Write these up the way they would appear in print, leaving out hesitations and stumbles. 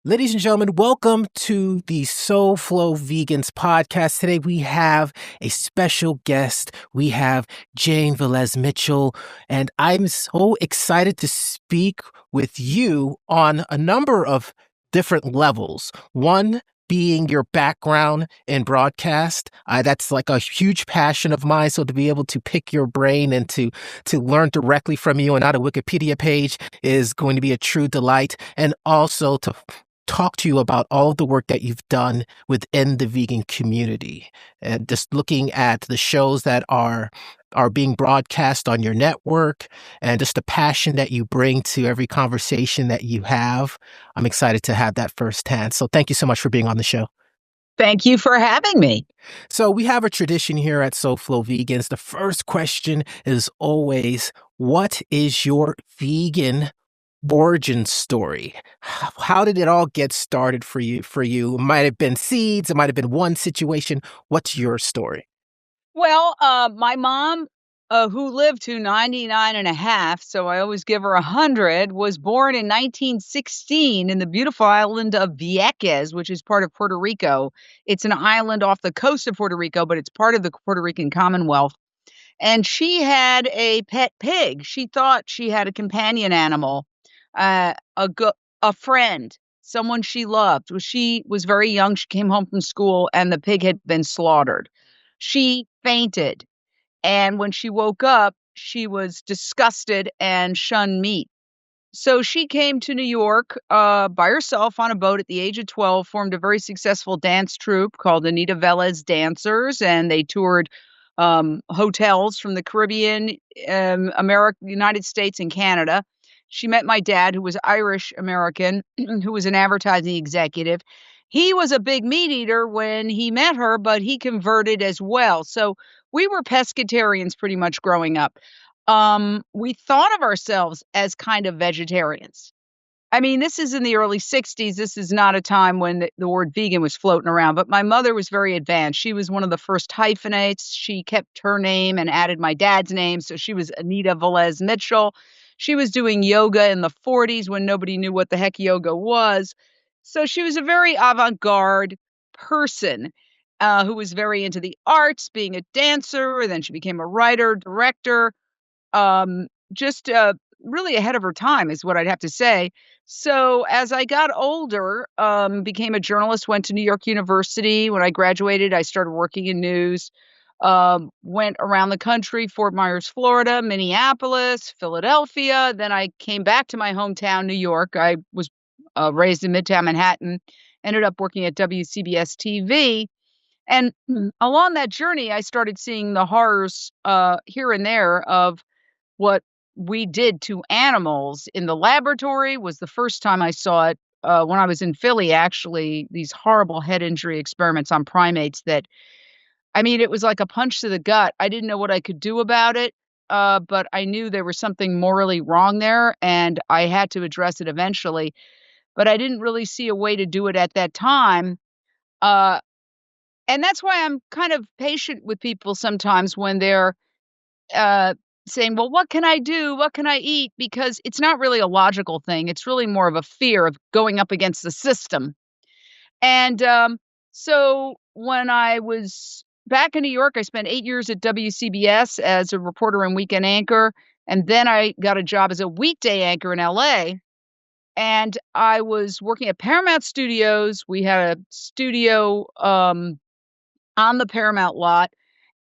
Ladies and gentlemen, welcome to the Soul Flow Vegans podcast. Today we have a special guest. We have Jane Velez-Mitchell, and I'm so excited to speak with you on a number of different levels. One being your background in broadcast. That's like a huge passion of mine. So to be able to pick your brain and to learn directly from you and not a Wikipedia page is going to be a true delight. And also to talk to you about all of the work that you've done within the vegan community, and just looking at the shows that are being broadcast on your network and just the passion that you bring to every conversation that you have. I'm excited to have that firsthand. So thank you so much for being on the show. Thank you for having me. So we have a tradition here at Soul Flow Vegans. The first question is always, what is your vegan origin story? How did it all get started for you? It might have been seeds. It might have been one situation. What's your story? Well, my mom, who lived to 99 and a half, so I always give her 100, was born in 1916 in the beautiful island of Vieques, which is part of Puerto Rico. It's an island off the coast of Puerto Rico, but it's part of the Puerto Rican Commonwealth. And she had a pet pig. She thought she had a companion animal, a friend, someone she loved. She was very young. She came home from school and the pig had been slaughtered. She fainted. And when she woke up, she was disgusted and shunned meat. So she came to New York by herself on a boat at the age of 12, formed a very successful dance troupe called Anita Velez Dancers, and they toured hotels from the Caribbean, America, United States, and Canada. She met my dad, who was Irish American, who was an advertising executive. He was a big meat eater when he met her, but he converted as well. So we were pescatarians pretty much growing up. We thought of ourselves as kind of vegetarians. I mean, this is in the early 60s. This is not a time when the word vegan was floating around, but my mother was very advanced. She was one of the first hyphenates. She kept her name and added my dad's name. So she was Anita Velez-Mitchell. She was doing yoga in the 40s when nobody knew what the heck yoga was. So she was a very avant-garde person who was very into the arts, being a dancer. And then she became a writer, director, just really ahead of her time is what I'd have to say. So as I got older, became a journalist, went to New York University. When I graduated, I started working in news. Went around the country, Fort Myers, Florida, Minneapolis, Philadelphia. Then I came back to my hometown, New York. I was raised in Midtown Manhattan, ended up working at WCBS TV. And along that journey, I started seeing the horrors here and there of what we did to animals in the laboratory. Was the first time I saw it when I was in Philly, actually, these horrible head injury experiments on primates that, I mean, it was like a punch to the gut. I didn't know what I could do about it, but I knew there was something morally wrong there, and I had to address it eventually. But I didn't really see a way to do it at that time. And that's why I'm kind of patient with people sometimes when they're saying, well, what can I do? What can I eat? Because it's not really a logical thing. It's really more of a fear of going up against the system. And so when I was back in New York, I spent 8 years at WCBS as a reporter and weekend anchor. And then I got a job as a weekday anchor in LA. And I was working at Paramount Studios. We had a studio on the Paramount lot.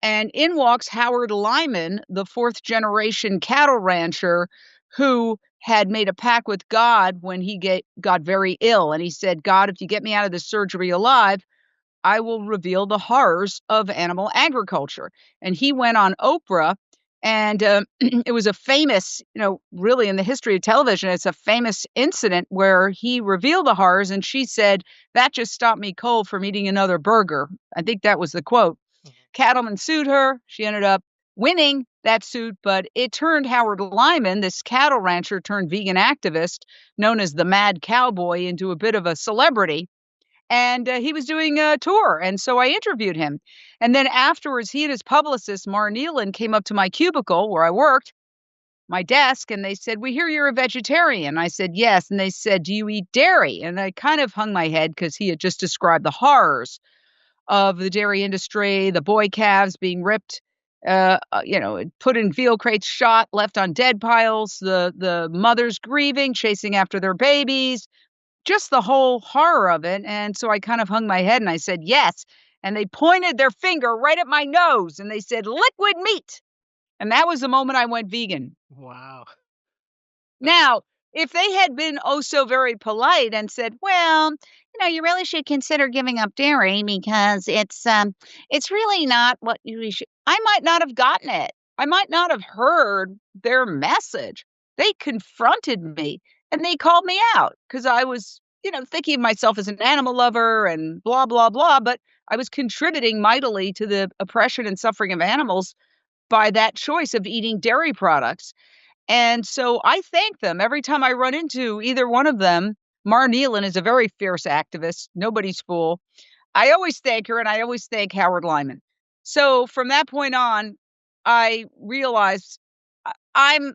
And in walks Howard Lyman, the fourth generation cattle rancher who had made a pact with God when he got very ill. And he said, God, if you get me out of this surgery alive, I will reveal the horrors of animal agriculture. And he went on Oprah, and it was a famous, really in the history of television, it's a famous incident where he revealed the horrors. And she said, that just stopped me cold from eating another burger. I think that was the quote. Cattlemen sued her. She ended up winning that suit, but it turned Howard Lyman, this cattle rancher turned vegan activist, known as the Mad Cowboy, into a bit of a celebrity. And he was doing a tour, and so I interviewed him. And then afterwards, he and his publicist, Mar Nealon, came up to my cubicle where I worked, my desk and they said, "We hear you're a vegetarian." I said, "Yes." And they said, "Do you eat dairy?" And I kind of hung my head because he had just described the horrors of the dairy industry, the boy calves being ripped, put in veal crates, shot, left on dead piles, the mothers grieving, chasing after their babies, just the whole horror of it. And so I kind of hung my head and I said, "Yes." And they pointed their finger right at my nose and they said, "Liquid meat." And that was the moment I went vegan. Wow. Now, if they had been oh so very polite and said, "Well, you really should consider giving up dairy because it's really not what you should," I might not have gotten it. I might not have heard their message. They confronted me and they called me out because I was, thinking of myself as an animal lover and blah, blah, blah. But I was contributing mightily to the oppression and suffering of animals by that choice of eating dairy products. And so I thank them every time I run into either one of them. Mar Nealon is a very fierce activist, nobody's fool. I always thank her and I always thank Howard Lyman. So from that point on, I realized I'm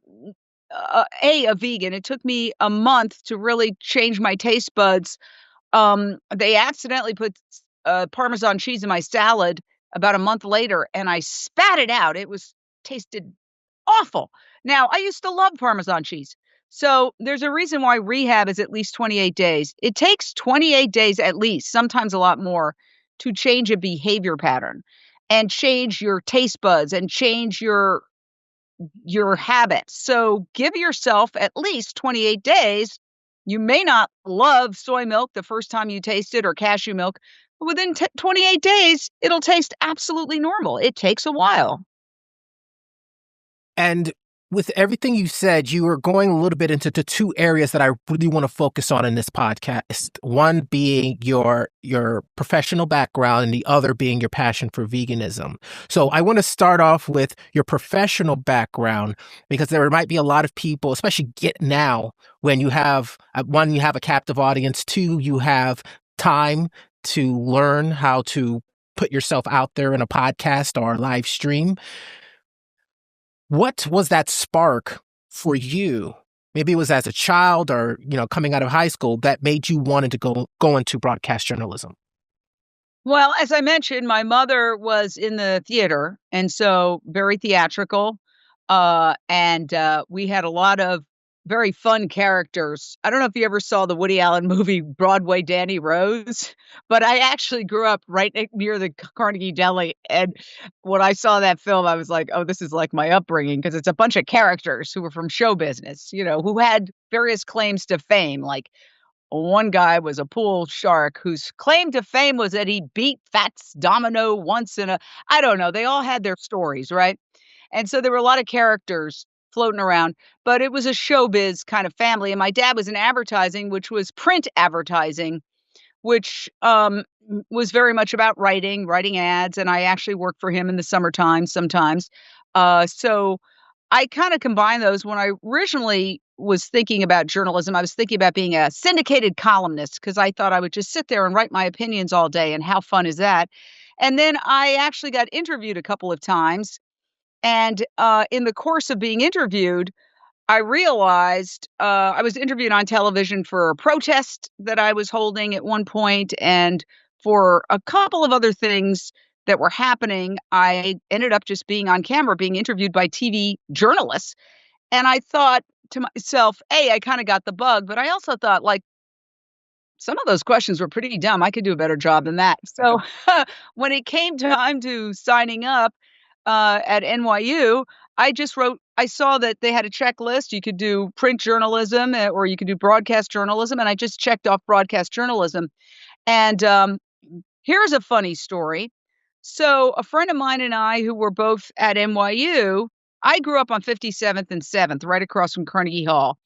a vegan. It took me a month to really change my taste buds. They accidentally put Parmesan cheese in my salad about a month later and I spat it out. It was tasted awful. Now, I used to love Parmesan cheese. So there's a reason why rehab is at least 28 days. It takes 28 days at least, sometimes a lot more, to change a behavior pattern and change your taste buds and change your habits. So give yourself at least 28 days. You may not love soy milk the first time you taste it or cashew milk, but within 28 days, it'll taste absolutely normal. It takes a while. And with everything you said, you were going a little bit into the two areas that I really want to focus on in this podcast. One being your professional background and the other being your passion for veganism. So I want to start off with your professional background because there might be a lot of people, especially now when you have, one, you have a captive audience, two, you have time to learn how to put yourself out there in a podcast or a live stream. What was that spark for you? Maybe it was as a child or, coming out of high school that made you wanted to go into broadcast journalism. Well, as I mentioned, my mother was in the theater and so very theatrical. And we had a lot of very fun characters. I don't know if you ever saw the Woody Allen movie Broadway Danny Rose, but I actually grew up right near the Carnegie Deli. And when I saw that film, I was like, oh, this is like my upbringing because it's a bunch of characters who were from show business, who had various claims to fame. Like one guy was a pool shark whose claim to fame was that he beat Fats Domino once I don't know. They all had their stories, right? And so there were a lot of characters floating around, but it was a showbiz kind of family. And my dad was in advertising, which was print advertising, which was very much about writing ads. And I actually worked for him in the summertime sometimes. So I kind of combined those. When I originally was thinking about journalism, I was thinking about being a syndicated columnist because I thought I would just sit there and write my opinions all day. And how fun is that? And then I actually got interviewed a couple of times. And in the course of being interviewed, I realized I was interviewed on television for a protest that I was holding at one point, and for a couple of other things that were happening. I ended up just being on camera, being interviewed by TV journalists. And I thought to myself, I kind of got the bug, but I also thought, like, some of those questions were pretty dumb. I could do a better job than that. So when it came time to signing up, at NYU, I saw that they had a checklist. You could do print journalism or you could do broadcast journalism. And I just checked off broadcast journalism. And here's a funny story. So a friend of mine and I, who were both at NYU, I grew up on 57th and 7th, right across from Carnegie Hall.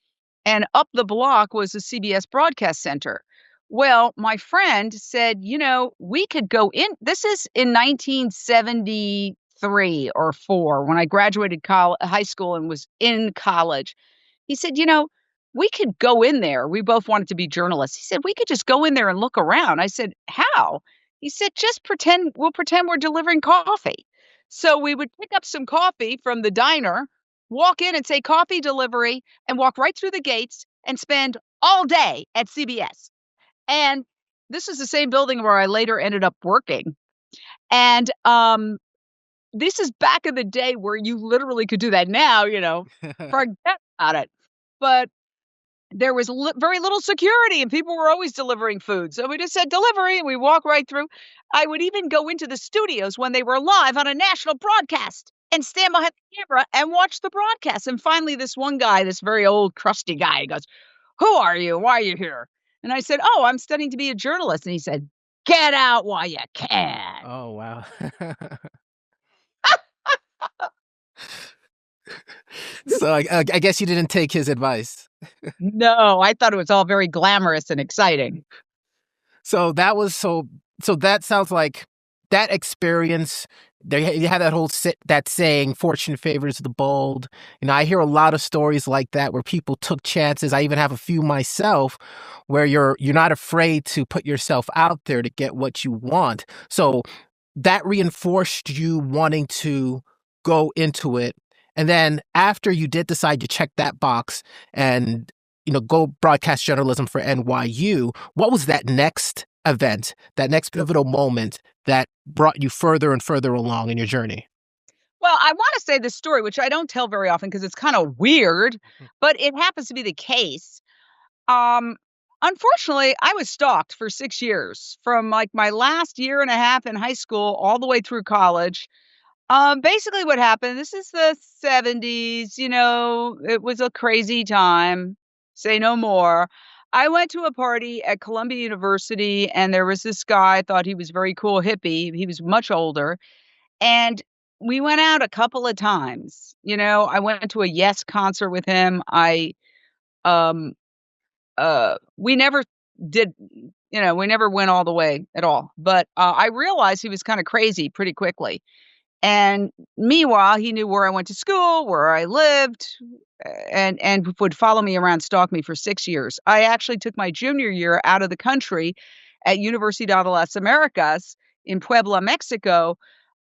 And up the block was the CBS Broadcast Center. Well, my friend said, we could go in. This is in 1973 or 4 when I graduated high school and was in college. He said, we could go in there. We both wanted to be journalists. He said, we could just go in there and look around. I said, how? He said, just we'll pretend we're delivering coffee. So we would pick up some coffee from the diner walk in and say coffee delivery and walk right through the gates and spend all day at CBS. And this is the same building where I later ended up working. And this is back in the day where you literally could do that. Now, forget about it. But there was very little security and people were always delivering food. So we just said delivery and we walk right through. I would even go into the studios when they were live on a national broadcast and stand behind the camera and watch the broadcast. And finally, this one guy, this very old, crusty guy, he goes, "Who are you? Why are you here?" And I said, "Oh, I'm studying to be a journalist." And he said, "Get out while you can." Oh, wow. So I guess you didn't take his advice. No, I thought it was all very glamorous and exciting. So that sounds like that experience. You had that whole that saying, "Fortune favors the bold." I hear a lot of stories like that where people took chances. I even have a few myself, where you're not afraid to put yourself out there to get what you want. So that reinforced you wanting to go into it. And then after you did decide to check that box and go broadcast journalism for NYU, what was that next event, that next pivotal moment that brought you further and further along in your journey? Well, I want to say this story, which I don't tell very often because it's kind of weird, but it happens to be the case. Um, Unfortunately, I was stalked for 6 years from like my last year and a half in high school all the way through college. Basically what happened, this is the 70s, it was a crazy time. Say no more. I went to a party at Columbia University and there was this guy, I thought he was very cool hippie. He was much older. And we went out a couple of times. I went to a Yes concert with him. Um we never did, we never went all the way at all. But I realized he was kind of crazy pretty quickly. And meanwhile, he knew where I went to school, where I lived, and would follow me around, stalk me for 6 years. I actually took my junior year out of the country at Universidad de las Americas in Puebla, Mexico,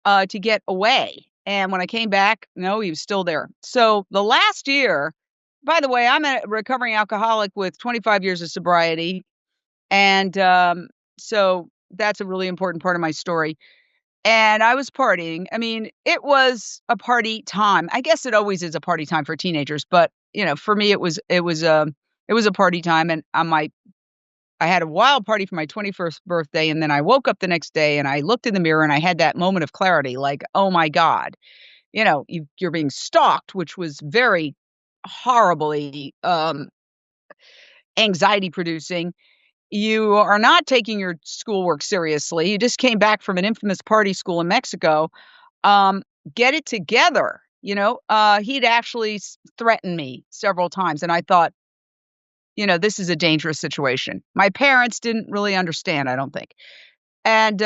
to get away. And when I came back, no, he was still there. So the last year, by the way, I'm a recovering alcoholic with 25 years of sobriety. And so that's a really important part of my story. And I was partying. I mean, it was a party time. I guess it always is a party time for teenagers, but for me, it was a party time. And I had a wild party for my 21st birthday, and then I woke up the next day and I looked in the mirror and I had that moment of clarity, like, oh my God, you're being stalked, which was very horribly anxiety producing. You are not taking your schoolwork seriously. You just came back from an infamous party school in Mexico. Um, get it together. He'd actually threatened me several times. And I thought, this is a dangerous situation. My parents didn't really understand, I don't think. And,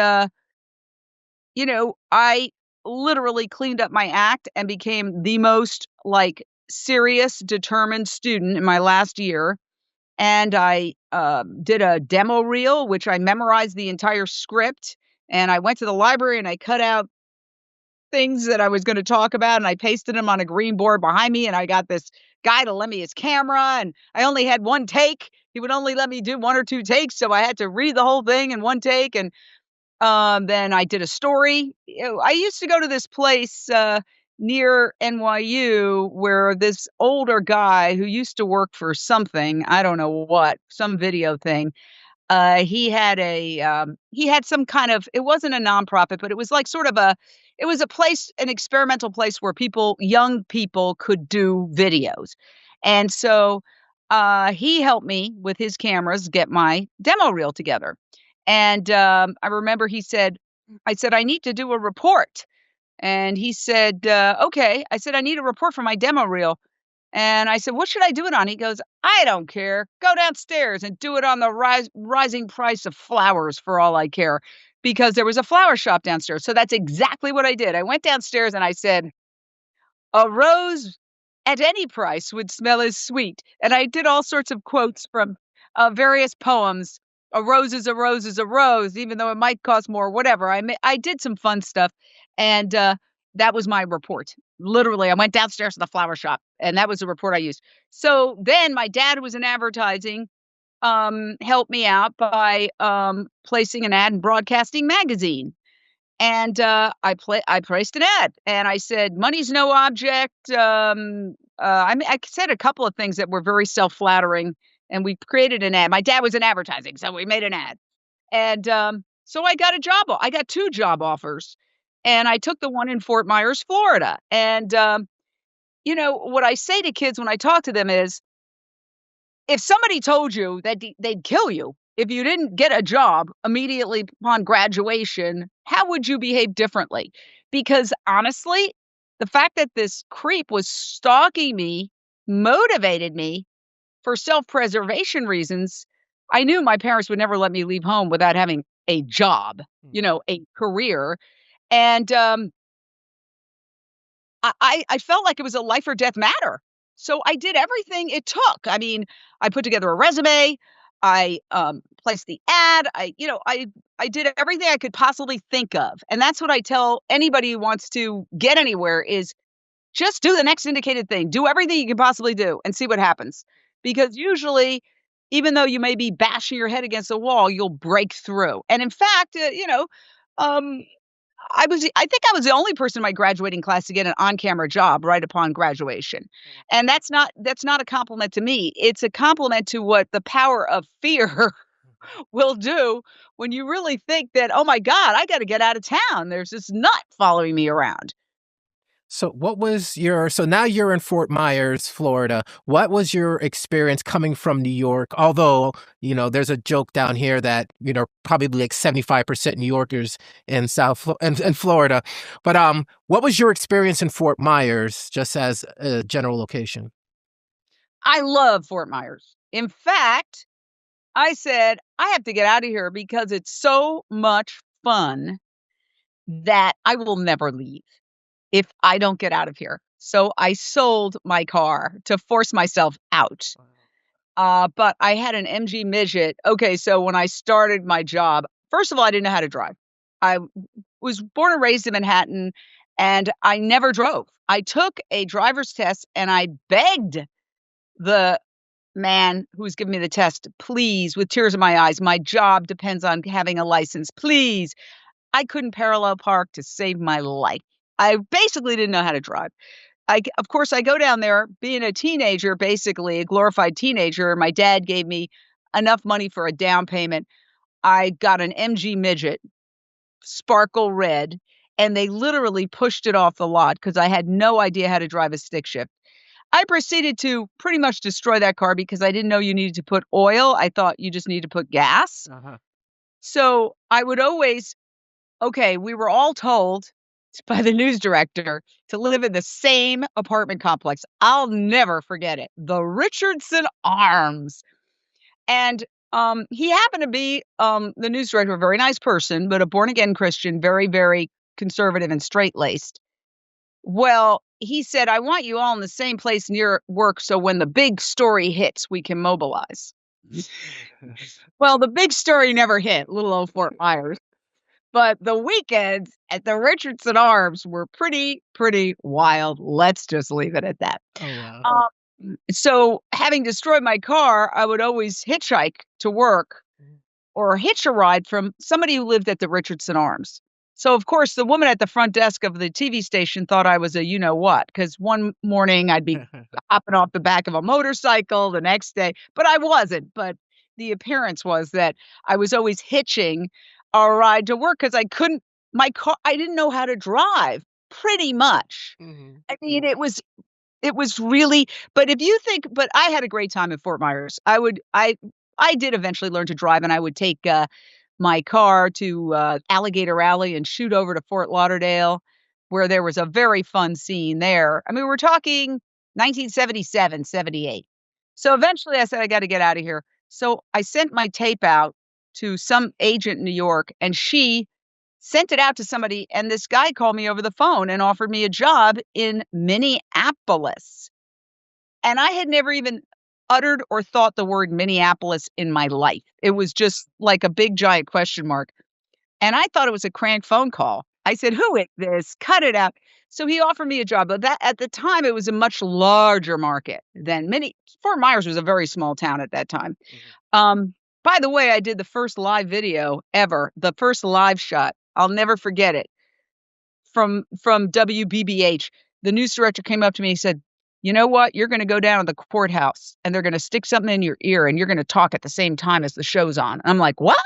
I literally cleaned up my act and became the most serious, determined student in my last year. And I did a demo reel, which I memorized the entire script. And I went to the library and I cut out things that I was going to talk about and I pasted them on a green board behind me. And I got this guy to lend me his camera. And I only had one take. He would only let me do 1 or 2 takes. So I had to read the whole thing in one take. And then I did a story. I used to go to this place near NYU where this older guy who used to work for something, I don't know what, some video thing. He had some kind of, it wasn't a nonprofit, but it was like it was a place, an experimental place where young people could do videos. And so he helped me with his cameras get my demo reel together. And I remember I said, I need to do a report. And he said, okay. I said, I need a report for my demo reel. And I said, what should I do it on? He goes, I don't care. Go downstairs and do it on the rising price of flowers for all I care, because there was a flower shop downstairs. So that's exactly what I did. I went downstairs and I said, a rose at any price would smell as sweet. And I did all sorts of quotes from various poems. A rose is a rose is a rose, even though it might cost more, whatever. I did some fun stuff. And that was my report. Literally, I went downstairs to the flower shop, and that was the report I used. So then my dad was in advertising, helped me out by, placing an ad in Broadcasting Magazine. And, I placed an ad, and I said, "Money's no object." I said a couple of things that were very self-flattering, and we created an ad. My dad was in advertising, so we made an ad. And, so I got I got 2 job offers, and I took the one in Fort Myers, Florida. And, what I say to kids when I talk to them is, if somebody told you that they'd kill you if you didn't get a job immediately upon graduation, how would you behave differently? Because honestly, the fact that this creep was stalking me motivated me for self-preservation reasons. I knew my parents would never let me leave home without having a job, a career. And I felt like it was a life or death matter. So I did everything it took. I mean, I put together a resume. I placed the ad. I did everything I could possibly think of. And that's what I tell anybody who wants to get anywhere is just do the next indicated thing. Do everything you can possibly do and see what happens. Because usually, even though you may be bashing your head against a wall, you'll break through. And in fact, um, I think I was the only person in my graduating class to get an on-camera job right upon graduation. And that's not a compliment to me. It's a compliment to what the power of fear will do when you really think that, "Oh my god, I gotta get out of town. There's this nut following me around." So so now you're in Fort Myers, Florida. What was your experience coming from New York? Although, there's a joke down here that, probably like 75% New Yorkers in in Florida. But what was your experience in Fort Myers just as a general location? I love Fort Myers. In fact, I said, "I have to get out of here because it's so much fun that I will never leave if I don't get out of here." So I sold my car to force myself out. But I had an MG midget. Okay, so when I started my job, first of all, I didn't know how to drive. I was born and raised in Manhattan, and I never drove. I took a driver's test, and I begged the man who was giving me the test, "Please," with tears in my eyes, "my job depends on having a license. Please." I couldn't parallel park to save my life. I basically didn't know how to drive. Of course, I go down there being a teenager, basically a glorified teenager. My dad gave me enough money for a down payment. I got an MG midget, sparkle red, and they literally pushed it off the lot because I had no idea how to drive a stick shift. I proceeded to pretty much destroy that car because I didn't know you needed to put oil. I thought you just need to put gas. Uh-huh. So I would always Okay, we were all told by the news director to live in the same apartment complex. I'll never forget it. The Richardson Arms. And he happened to be the news director, a very nice person, but a born again Christian, very, very conservative and straight laced. Well, he said, "I want you all in the same place near work so when the big story hits, we can mobilize." Well, the big story never hit, little old Fort Myers. But the weekends at the Richardson Arms were pretty wild. Let's just leave it at that. Oh, wow. So having destroyed my car, I would always hitchhike to work or hitch a ride from somebody who lived at the Richardson Arms. So, of course, the woman at the front desk of the TV station thought I was a you-know-what, because one morning I'd be hopping off the back of a motorcycle, the next day, but I wasn't. But the appearance was that I was always hitching a ride to work because I didn't know how to drive, pretty much. Mhm. I mean, it was really, but I had a great time in Fort Myers. I did eventually learn to drive, and I would take, my car to, Alligator Alley and shoot over to Fort Lauderdale, where there was a very fun scene there. I mean, we're talking 1977, 78. So eventually I said, "I gotta get out of here." So I sent my tape out to some agent in New York, and she sent it out to somebody, and this guy called me over the phone and offered me a job in Minneapolis. And I had never even uttered or thought the word Minneapolis in my life. It was just like a big giant question mark. And I thought it was a crank phone call. I said, "Who is this? Cut it out." So he offered me a job, but that at the time it was a much larger market than many. Fort Myers was a very small town at that time. Um, by the way, I did the first live video ever, the first live shot. I'll never forget it. From WBBH, the news director came up to me and said, "You know what? You're going to go down to the courthouse and they're going to stick something in your ear and you're going to talk at the same time as the show's on." I'm like, "What?"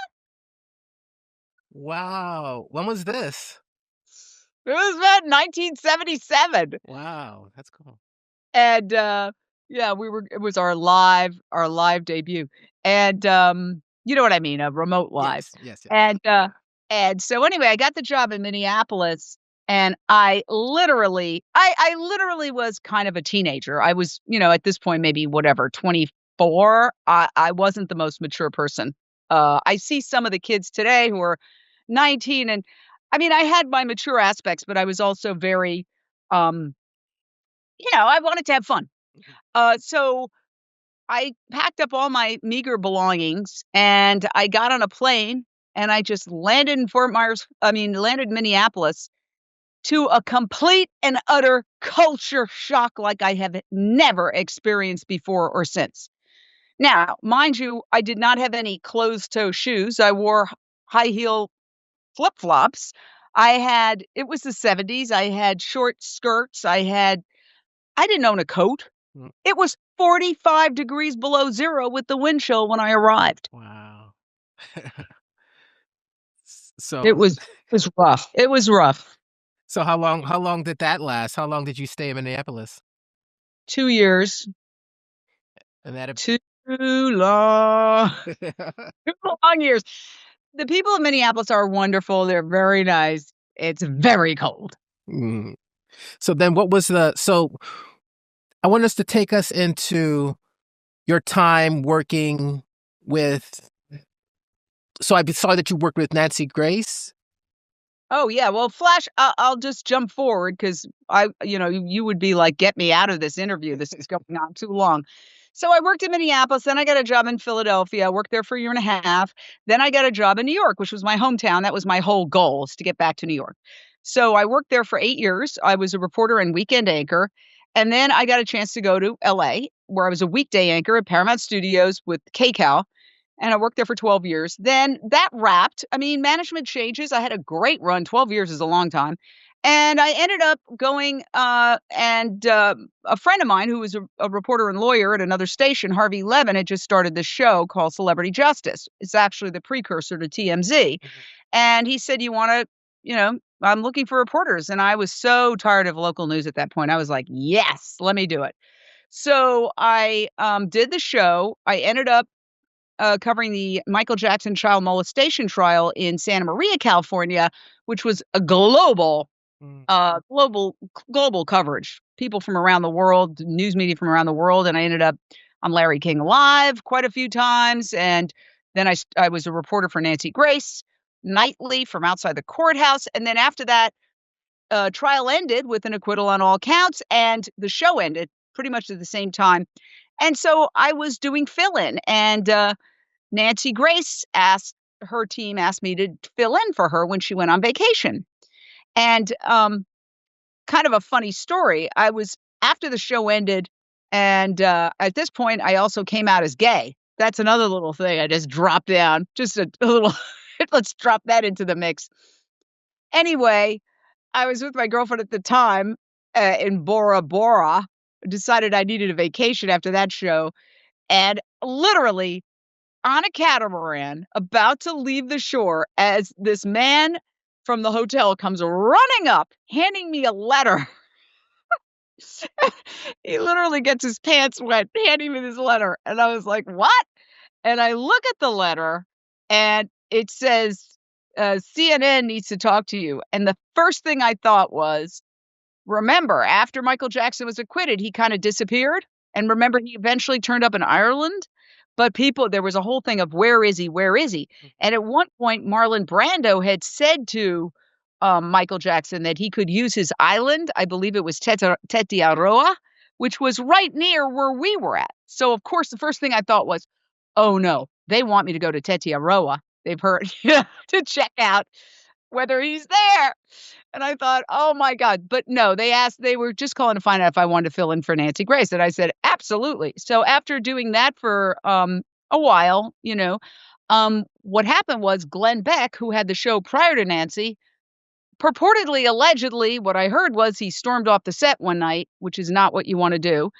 Wow. When was this? It was about 1977. Wow, that's cool. And, yeah, it was our live debut. And, you know what I mean, a remote live. Yes, yes, yes. And so anyway, I got the job in Minneapolis and I literally was kind of a teenager. I was, at this point, maybe whatever, 24. I wasn't the most mature person. I see some of the kids today who are 19 and I mean, I had my mature aspects, but I was also very, um, I wanted to have fun. Mhm. So I packed up all my meager belongings and I got on a plane and I just landed in landed in Minneapolis to a complete and utter culture shock like I have never experienced before or since. Now, mind you, I did not have any closed toe shoes. I wore high heel flip flops. It was the 70s. I had short skirts. I didn't own a coat. Mm, It was 45 degrees below zero with the wind chill when I arrived. wow. It So was it was rough. It was rough. so how long did that last? How long did you stay in Minneapolis? 2 years. And that Too long. 2 long years. The people of Minneapolis are wonderful. They're very nice. It's very cold. Mm. So then what was so I want us to take us into your time working with, so I saw that you worked with Nancy Grace. Oh, yeah. Well, Flash, I'll just jump forward because you would be like, get me out of this interview. This is going on too long. So I worked in Minneapolis. Then I got a job in Philadelphia. I worked there for a year and a half. Then I got a job in New York, which was my hometown. That was my whole goal, is to get back to New York. So I worked there for 8 years. I was a reporter and weekend anchor. And then I got a chance to go to LA, where I was a weekday anchor at Paramount Studios with KCAL, and I worked there for 12 years. Then that wrapped. I mean, management changes. I had a great run. 12 years is a long time. And I ended up going, and a friend of mine who was a reporter and lawyer at another station, Harvey Levin, had just started this show called Celebrity Justice. It's actually the precursor to TMZ. Mhm. And he said, "You want to, I'm looking for reporters." And I was so tired of local news at that point. I was like, yes, let me do it. So I did the show. I ended up covering the Michael Jackson child molestation trial in Santa Maria, California, which was a Mm. global coverage. People from around the world, news media from around the world, and I ended up on Larry King Live quite a few times, and then I was a reporter for Nancy Grace nightly from outside the courthouse, and then after that, trial ended with an acquittal on all counts, and the show ended pretty much at the same time. And so I was doing fill-in, and Nancy Grace her team asked me to fill in for her when she went on vacation. And kind of a funny story. I was After the show ended, and at this point, I also came out as gay. That's another little thing I just dropped down. Just a little. Let's drop that into the mix. Anyway, I was with my girlfriend at the time in Bora Bora. Decided I needed a vacation after that show, and literally on a catamaran about to leave the shore as this man from the hotel comes running up, handing me a letter. He literally gets his pants wet, handing me this letter. And I was like, what? And I look at the letter and it says, CNN needs to talk to you. And the first thing I thought was, remember, after Michael Jackson was acquitted, he kind of disappeared. And remember, he eventually turned up in Ireland. But there was a whole thing of where is he? Where is he? And at one point, Marlon Brando had said to Michael Jackson that he could use his island. I believe it was Tetiaroa, which was right near where we were at. So, of course, the first thing I thought was, oh no, they want me to go to Tetiaroa. They've heard to check out whether he's there. And I thought, oh my God. But no, they were just calling to find out if I wanted to fill in for Nancy Grace. And I said, absolutely. So after doing that for a while, what happened was Glenn Beck, who had the show prior to Nancy, purportedly, allegedly, what I heard was he stormed off the set one night, which is not what you want to do.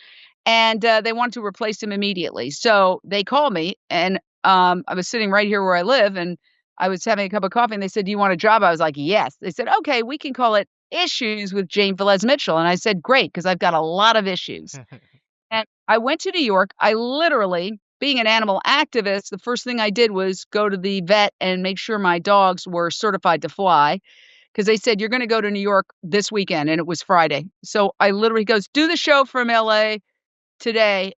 And they wanted to replace him immediately. So they called me, and I was sitting right here where I live, and I was having a cup of coffee, and they said, "Do you want a job?" I was like, "Yes." They said, "Okay, we can call it Issues with Jane Velez-Mitchell." And I said, "Great, because I've got a lot of issues." And I went to New York. I literally, being an animal activist, the first thing I did was go to the vet and make sure my dogs were certified to fly, because they said, "You're going to go to New York this weekend." And it was Friday. So I literally goes, "Do the show from LA today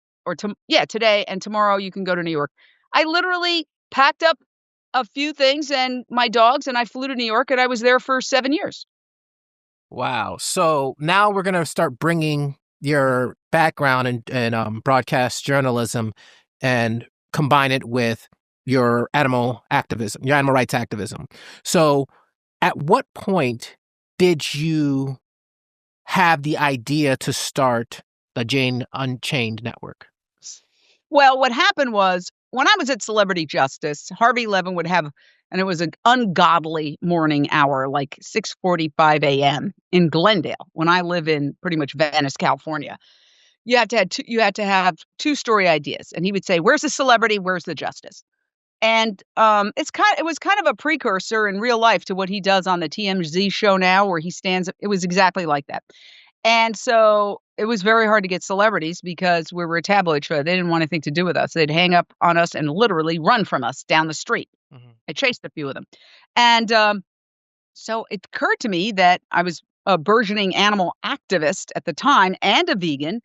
today, and tomorrow you can go to New York." I literally packed up a few things and my dogs, and I flew to New York, and I was there for 7 years. Wow. So now we're going to start bringing your background in broadcast journalism and combine it with your animal activism, your animal rights activism. So at what point did you have the idea to start the Jane Unchained network? Well, what happened was when I was at Celebrity Justice, Harvey Levin would have, and it was an ungodly morning hour, like 6:45 a.m. in Glendale, when I live in pretty much Venice, California. You had to have two-story ideas, and he would say, "Where's the celebrity? Where's the justice?" And it was kind of a precursor in real life to what he does on the TMZ show now, where he stands. It was exactly like that. And so it was very hard to get celebrities because we were a tabloid show. They didn't want anything to do with us. They'd hang up on us and literally run from us down the street. I chased a few of them. And so it occurred to me that I was a burgeoning animal activist at the time and a vegan,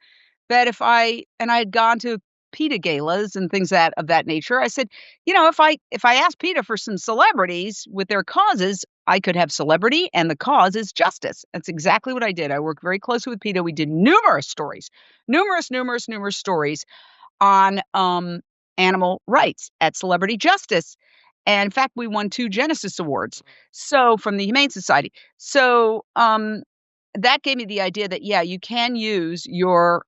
that I had gone to PETA galas and things of that nature. I said, if I ask PETA for some celebrities with their causes, I could have celebrity and the cause is justice. That's exactly what I did. I worked very closely with PETA. We did numerous stories, numerous stories on animal rights at Celebrity Justice. And in fact, we won 2 Genesis Awards. So from the Humane Society. So that gave me the idea that, yeah, you can use your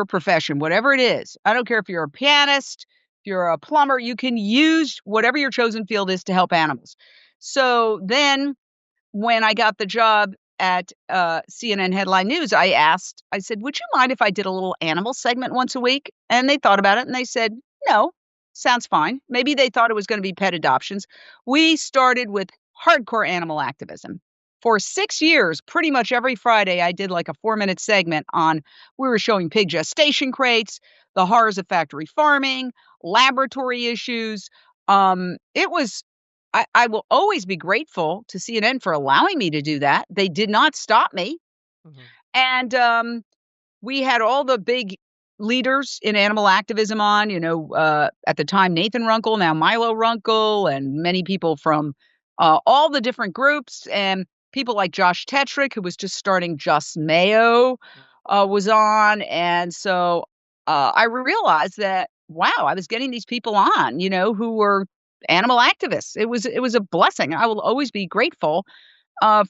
profession, whatever it is. I don't care if you're a pianist, if you're a plumber, you can use whatever your chosen field is to help animals. So then when I got the job at CNN Headline News, I said, "Would you mind if I did a little animal segment once a week?" And they thought about it and they said, "No, sounds fine." Maybe they thought it was going to be pet adoptions. We started with hardcore animal activism. For 6 years, pretty much every Friday, I did like a 4-minute segment we were showing pig gestation crates, the horrors of factory farming, laboratory issues. I will always be grateful to CNN for allowing me to do that. They did not stop me. And we had all the big leaders in animal activism on, at the time, Nathan Runkle, now Milo Runkle, and many people from all the different groups, and people like Josh Tetrick, who was just starting Just Mayo, was on. And so I realized that, wow, I was getting these people on, who were animal activists. It was a blessing. I will always be grateful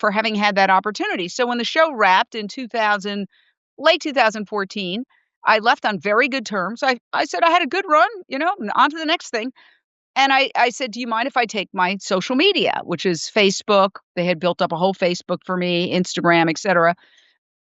for having had that opportunity. So when the show wrapped in late 2014, I left on very good terms. I said I had a good run, on to the next thing. And I said, "Do you mind if I take my social media," which is Facebook. They had built up a whole Facebook for me, Instagram, etc.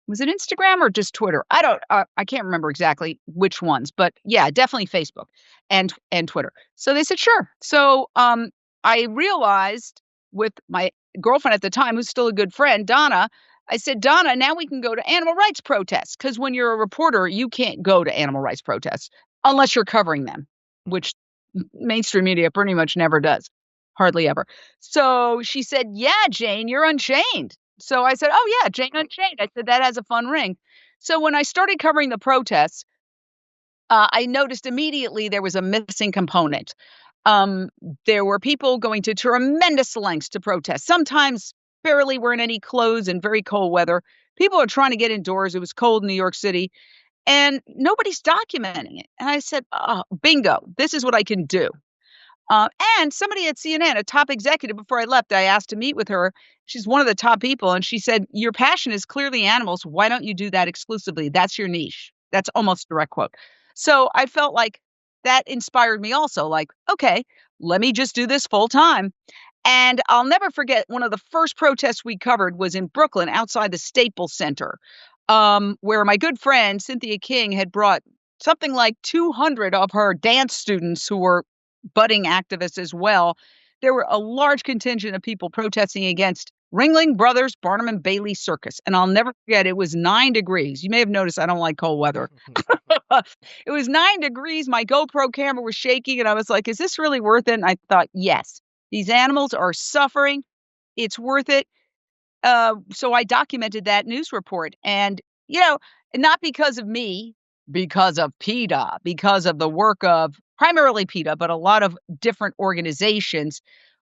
Was it Instagram or just Twitter? I can't remember exactly which ones, but yeah, definitely Facebook and Twitter. So they said, "Sure." So I realized with my girlfriend at the time, who's still a good friend, Donna, I said, "Donna, now we can go to animal rights protests." Because when you're a reporter, you can't go to animal rights protests unless you're covering them, which mainstream media pretty much never does, hardly ever. So she said, "Yeah, Jane, you're Unchained." So I said, "Oh yeah, Jane Unchained." I said, "That has a fun ring." So when I started covering the protests, I noticed immediately there was a missing component. There were people going to tremendous lengths to protest, sometimes barely wearing any clothes in very cold weather. People are trying to get indoors. It was cold in New York City, and nobody's documenting it. And I said, "Oh, bingo, this is what I can do." And somebody at CNN, a top executive, before I left, I asked to meet with her. She's one of the top people. And she said, your passion is clearly animals. Why don't you do that exclusively? That's your niche. That's almost a direct quote. So I felt like that inspired me also. Like, okay, let me just do this full time. And I'll never forget, one of the first protests we covered was in Brooklyn outside the Staples Center, where my good friend Cynthia King had brought something like 200 of her dance students who were budding activists as well. There were a large contingent of people protesting against Ringling Brothers Barnum and Bailey Circus. And I'll never forget, it was 9 degrees. You may have noticed I don't like cold weather. It was 9 degrees. My GoPro camera was shaking. And I was like, is this really worth it? And I thought, yes, these animals are suffering. It's worth it. So I documented that news report. And, not because of me, because of PETA, because of the work of primarily PETA, but a lot of different organizations.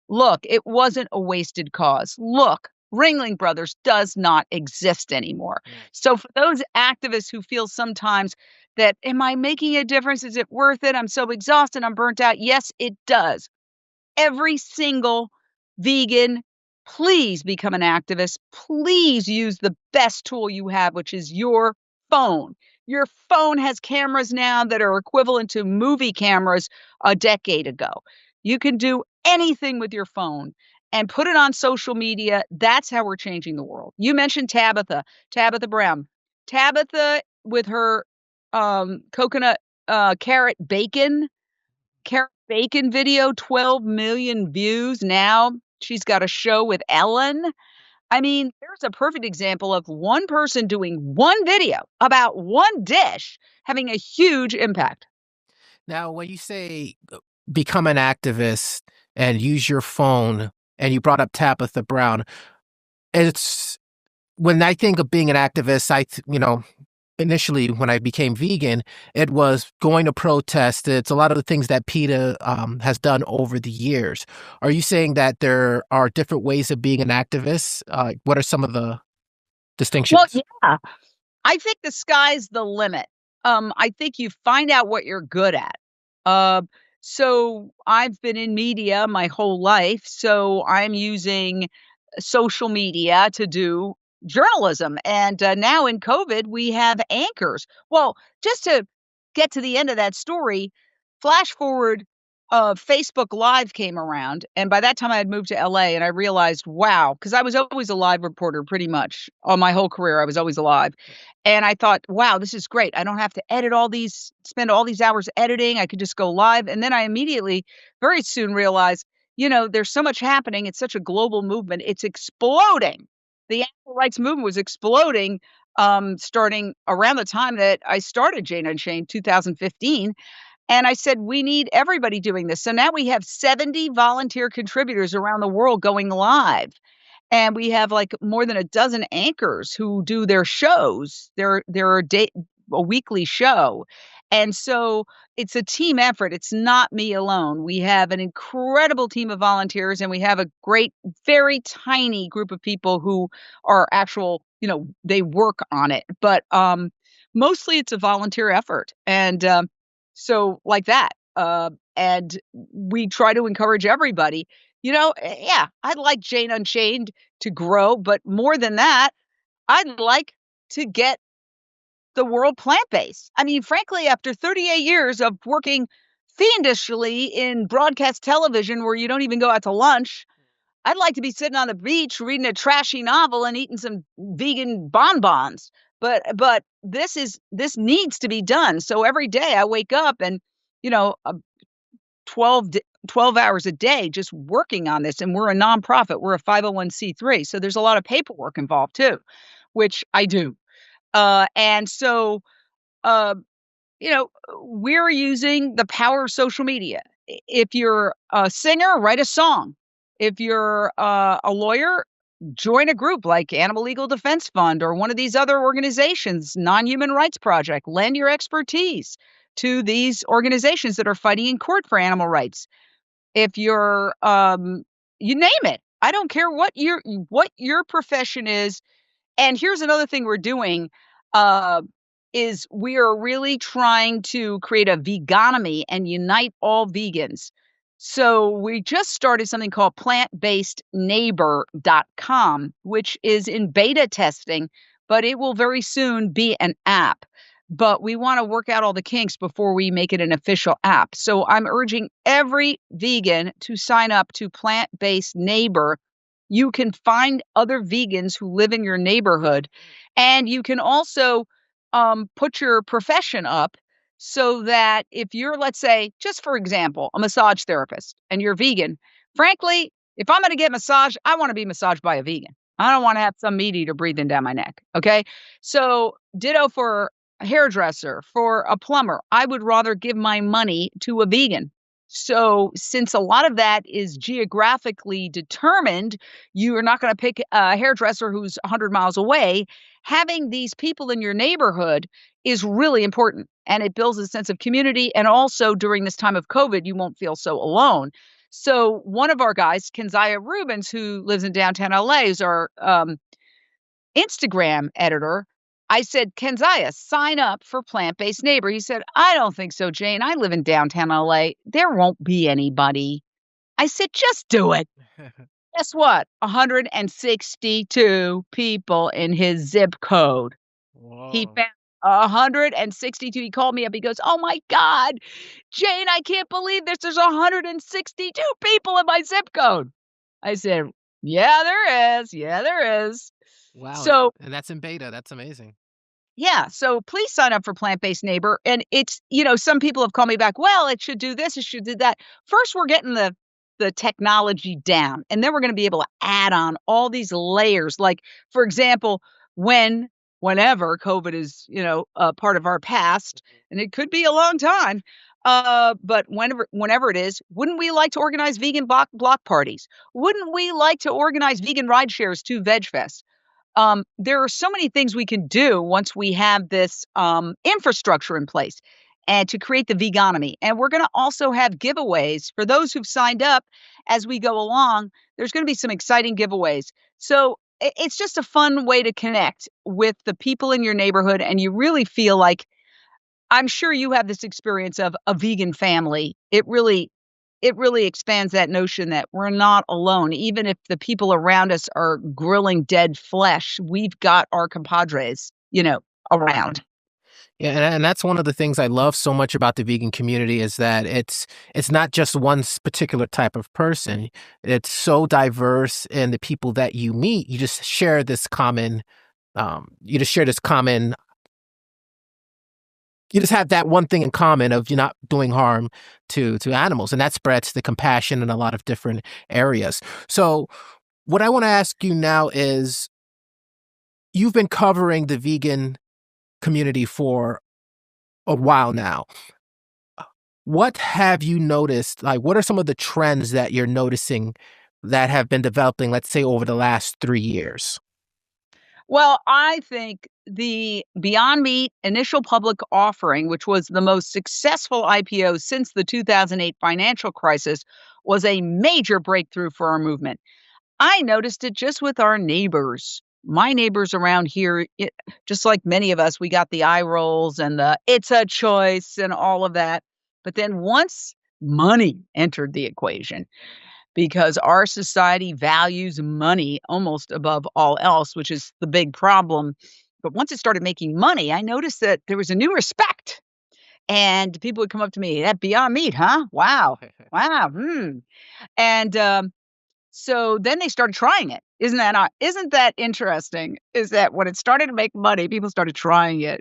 Look, it wasn't a wasted cause. Look, Ringling Brothers does not exist anymore. So for those activists who feel sometimes that, am I making a difference? Is it worth it? I'm so exhausted. I'm burnt out. Yes, it does. Every single vegan, please become an activist. Please use the best tool you have, which is your phone. Your phone has cameras now that are equivalent to movie cameras a decade ago. You can do anything with your phone and put it on social media. That's how we're changing the world. You mentioned Tabitha Brown. Tabitha with her coconut carrot bacon video, 12 million views now. She's got a show with Ellen. I mean, there's a perfect example of one person doing one video about one dish having a huge impact. Now, when you say become an activist and use your phone, and you brought up Tabitha Brown, it's when I think of being an activist, initially when I became vegan, it was going to protest. It's a lot of the things that PETA has done over the years. Are you saying that there are different ways of being an activist? What are some of the distinctions? Well, yeah, I think the sky's the limit. I think you find out what you're good at. So I've been in media my whole life, so I'm using social media to do journalism. And now in COVID, we have anchors. Well, just to get to the end of that story, flash forward, Facebook Live came around. And by that time, I had moved to LA and I realized, wow, because I was always a live reporter pretty much all my whole career. I was always alive. And I thought, wow, this is great. I don't have to spend all these hours editing. I could just go live. And then I immediately, very soon realized, there's so much happening. It's such a global movement. It's exploding. The animal rights movement was exploding, starting around the time that I started Jane Unchained, 2015. And I said, we need everybody doing this. So now we have 70 volunteer contributors around the world going live. And we have like more than a dozen anchors who do their shows. They're a weekly show. And so it's a team effort. It's not me alone. We have an incredible team of volunteers, and we have a great, very tiny group of people who are actual, they work on it. But mostly it's a volunteer effort. And so like that. And we try to encourage everybody. Yeah, I'd like Jane Unchained to grow, but more than that, I'd like to get the world plant-based. I mean, frankly, after 38 years of working fiendishly in broadcast television where you don't even go out to lunch, I'd like to be sitting on the beach reading a trashy novel and eating some vegan bonbons. But this needs to be done. So every day I wake up and, 12 hours a day just working on this. And we're a nonprofit. We're a 501c3. So there's a lot of paperwork involved too, which I do. And so, we're using the power of social media. If you're a singer, write a song. If you're a lawyer, join a group like Animal Legal Defense Fund or one of these other organizations, Non-Human Rights Project. Lend your expertise to these organizations that are fighting in court for animal rights. If you're, you name it. I don't care what your profession is. And here's another thing we're doing, is we are really trying to create a vegonomy and unite all vegans. So we just started something called plantbasedneighbor.com, which is in beta testing, but it will very soon be an app. But we want to work out all the kinks before we make it an official app. So I'm urging every vegan to sign up to Plant Based Neighbor. You can find other vegans who live in your neighborhood, and you can also put your profession up so that if you're, let's say, just for example, a massage therapist and you're vegan, frankly, if I'm going to get massaged, I want to be massaged by a vegan. I don't want to have some meat eater breathing down my neck. Okay. So, ditto for a hairdresser, for a plumber. I would rather give my money to a vegan. So, since a lot of that is geographically determined, you are not going to pick a hairdresser who's 100 miles away. Having these people in your neighborhood is really important, and it builds a sense of community. And also during this time of COVID, you won't feel so alone. So one of our guys, Kenzaya Rubens, who lives in downtown LA, is our Instagram editor. I said, Kenzaya, sign up for Plant-Based Neighbor. He said, I don't think so, Jane. I live in downtown LA. There won't be anybody. I said, just do it. Guess what? 162 people in his zip code. He Whoa. found 162. He called me up. He goes, oh my God, Jane, I can't believe this. There's 162 people in my zip code. I said, yeah, there is. Yeah, there is. Wow. So And that's in beta. That's amazing. yeah, so please sign up for Plant-Based Neighbor. And it's, some people have called me back, well, it should do this, it should do that. First, we're getting the technology down, and then we're going to be able to add on all these layers. Like, for example, whenever COVID is, a part of our past, and it could be a long time, but whenever it is, wouldn't we like to organize vegan block parties? Wouldn't we like to organize vegan ride shares to VegFest? There are so many things we can do once we have this infrastructure in place and to create the vegonomy. And we're going to also have giveaways for those who've signed up as we go along. There's going to be some exciting giveaways. So it's just a fun way to connect with the people in your neighborhood. And you really feel like, I'm sure you have this experience of a vegan family. It really expands that notion that we're not alone. Even if the people around us are grilling dead flesh, we've got our compadres, around. Yeah, and that's one of the things I love so much about the vegan community is that it's not just one particular type of person. It's so diverse, and the people that you meet, you just share this common, you just share this common. You just have that one thing in common of you're not doing harm to animals, and that spreads the compassion in a lot of different areas. So, what I want to ask you now is, you've been covering the vegan community for a while now. What have you noticed? Like, what are some of the trends that you're noticing that have been developing, let's say, over the last 3 years? Well, I think the Beyond Meat initial public offering, which was the most successful IPO since the 2008 financial crisis, was a major breakthrough for our movement. I noticed it just with our neighbors. My neighbors around here, just like many of us, we got the eye rolls and the it's a choice and all of that. But then once money entered the equation, because our society values money almost above all else, which is the big problem. But once it started making money, I noticed that there was a new respect. And people would come up to me, that Beyond Meat, huh? Wow. Wow. And so then they started trying it. Isn't that interesting? Is that when it started to make money, people started trying it.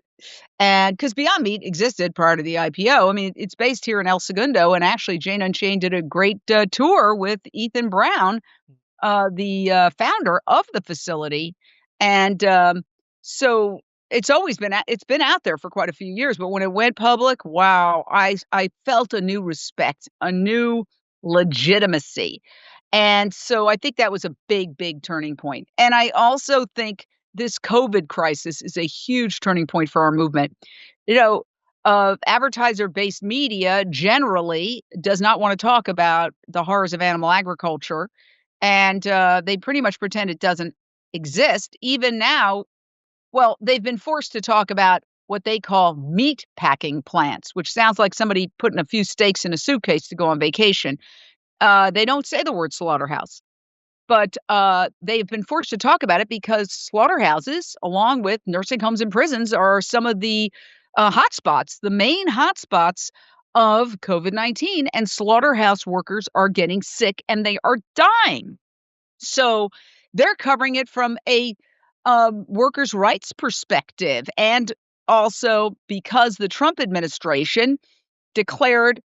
And because Beyond Meat existed prior to the IPO, I mean, it's based here in El Segundo. And actually, Jane Unchained did a great tour with Ethan Brown, the founder of the facility. And so it's been out there for quite a few years. But when it went public, wow, I felt a new respect, a new legitimacy. And so I think that was a big, big turning point. And I also think this COVID crisis is a huge turning point for our movement. Advertiser-based media generally does not want to talk about the horrors of animal agriculture, and they pretty much pretend it doesn't exist. Even now, well, they've been forced to talk about what they call meat packing plants, which sounds like somebody putting a few steaks in a suitcase to go on vacation. They don't say the word slaughterhouse, but they've been forced to talk about it because slaughterhouses, along with nursing homes and prisons, are some of the hotspots, the main hotspots of COVID-19, and slaughterhouse workers are getting sick and they are dying. So they're covering it from a workers' rights perspective. And also because the Trump administration declared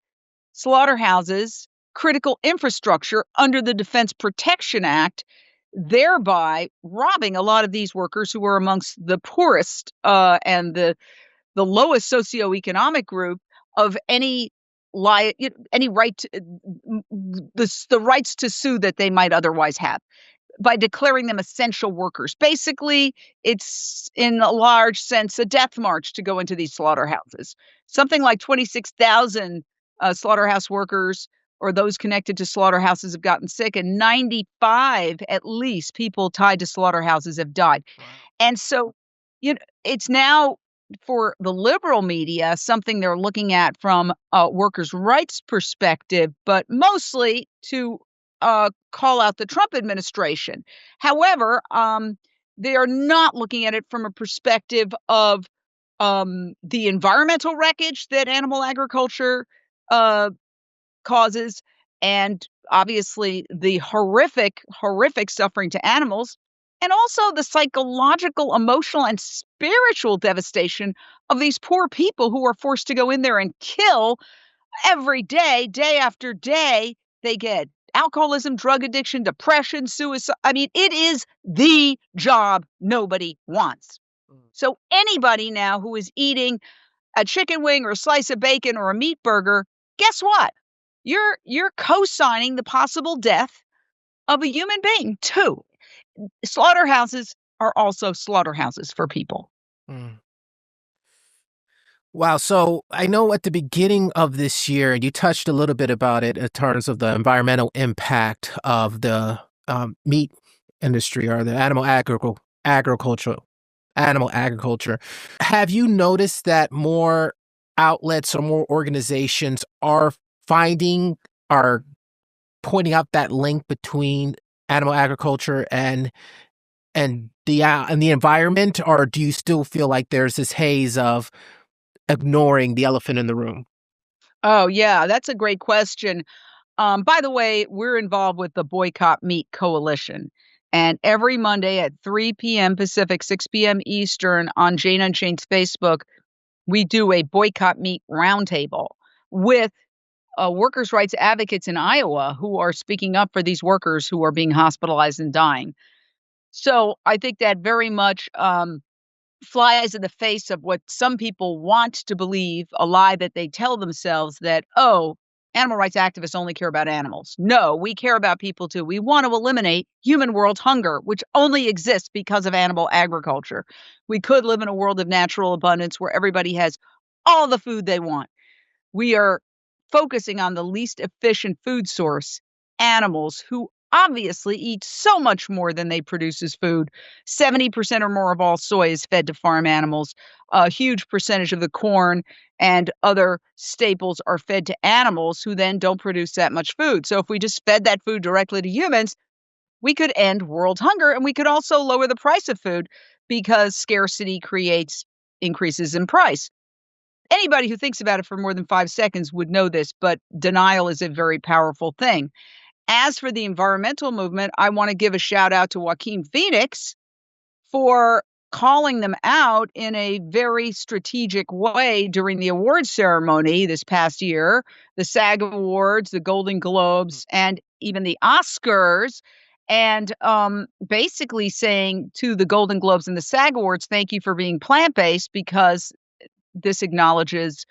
slaughterhouses critical infrastructure under the Defense Protection Act, thereby robbing a lot of these workers who are amongst the poorest and the lowest socioeconomic group of any right to, the rights to sue that they might otherwise have by declaring them essential workers. Basically, it's in a large sense a death march to go into these slaughterhouses. Something like 26,000 slaughterhouse workers or those connected to slaughterhouses have gotten sick, and 95 at least people tied to slaughterhouses have died. Wow. And so, it's now for the liberal media something they're looking at from a workers' rights perspective, but mostly to call out the Trump administration. However, they are not looking at it from a perspective of the environmental wreckage that animal agriculture causes, and obviously the horrific suffering to animals, and also the psychological, emotional, and spiritual devastation of these poor people who are forced to go in there and kill every day, day after day. They get alcoholism, drug addiction, depression, suicide. I mean, it is the job nobody wants. So anybody now who is eating a chicken wing or a slice of bacon or a meat burger, guess what? You're co-signing the possible death of a human being too. Slaughterhouses are also slaughterhouses for people. Mm. Wow. So I know at the beginning of this year, you touched a little bit about it in terms of the environmental impact of the meat industry or the animal agriculture. Have you noticed that more outlets or more organizations are pointing out that link between animal agriculture and the environment, or do you still feel like there's this haze of ignoring the elephant in the room? Oh, yeah, that's a great question. By the way, we're involved with the Boycott Meat Coalition. And every Monday at 3 p.m. Pacific, 6 p.m. Eastern on Jane Unchained's Facebook, we do a Boycott Meat Roundtable with workers' rights advocates in Iowa who are speaking up for these workers who are being hospitalized and dying. So I think that very much flies in the face of what some people want to believe, a lie that they tell themselves, that, oh, animal rights activists only care about animals. No, we care about people too. We want to eliminate human world hunger, which only exists because of animal agriculture. We could live in a world of natural abundance where everybody has all the food they want. We are focusing on the least efficient food source, animals, who obviously eat so much more than they produce as food. 70% or more of all soy is fed to farm animals. A huge percentage of the corn and other staples are fed to animals who then don't produce that much food. So if we just fed that food directly to humans, we could end world hunger, and we could also lower the price of food because scarcity creates increases in price. Anybody who thinks about it for more than 5 seconds would know this, but denial is a very powerful thing. As for the environmental movement, I want to give a shout out to Joaquin Phoenix for calling them out in a very strategic way during the awards ceremony this past year, the SAG Awards, the Golden Globes, and even the Oscars, and basically saying to the Golden Globes and the SAG Awards, thank you for being plant-based, because this acknowledges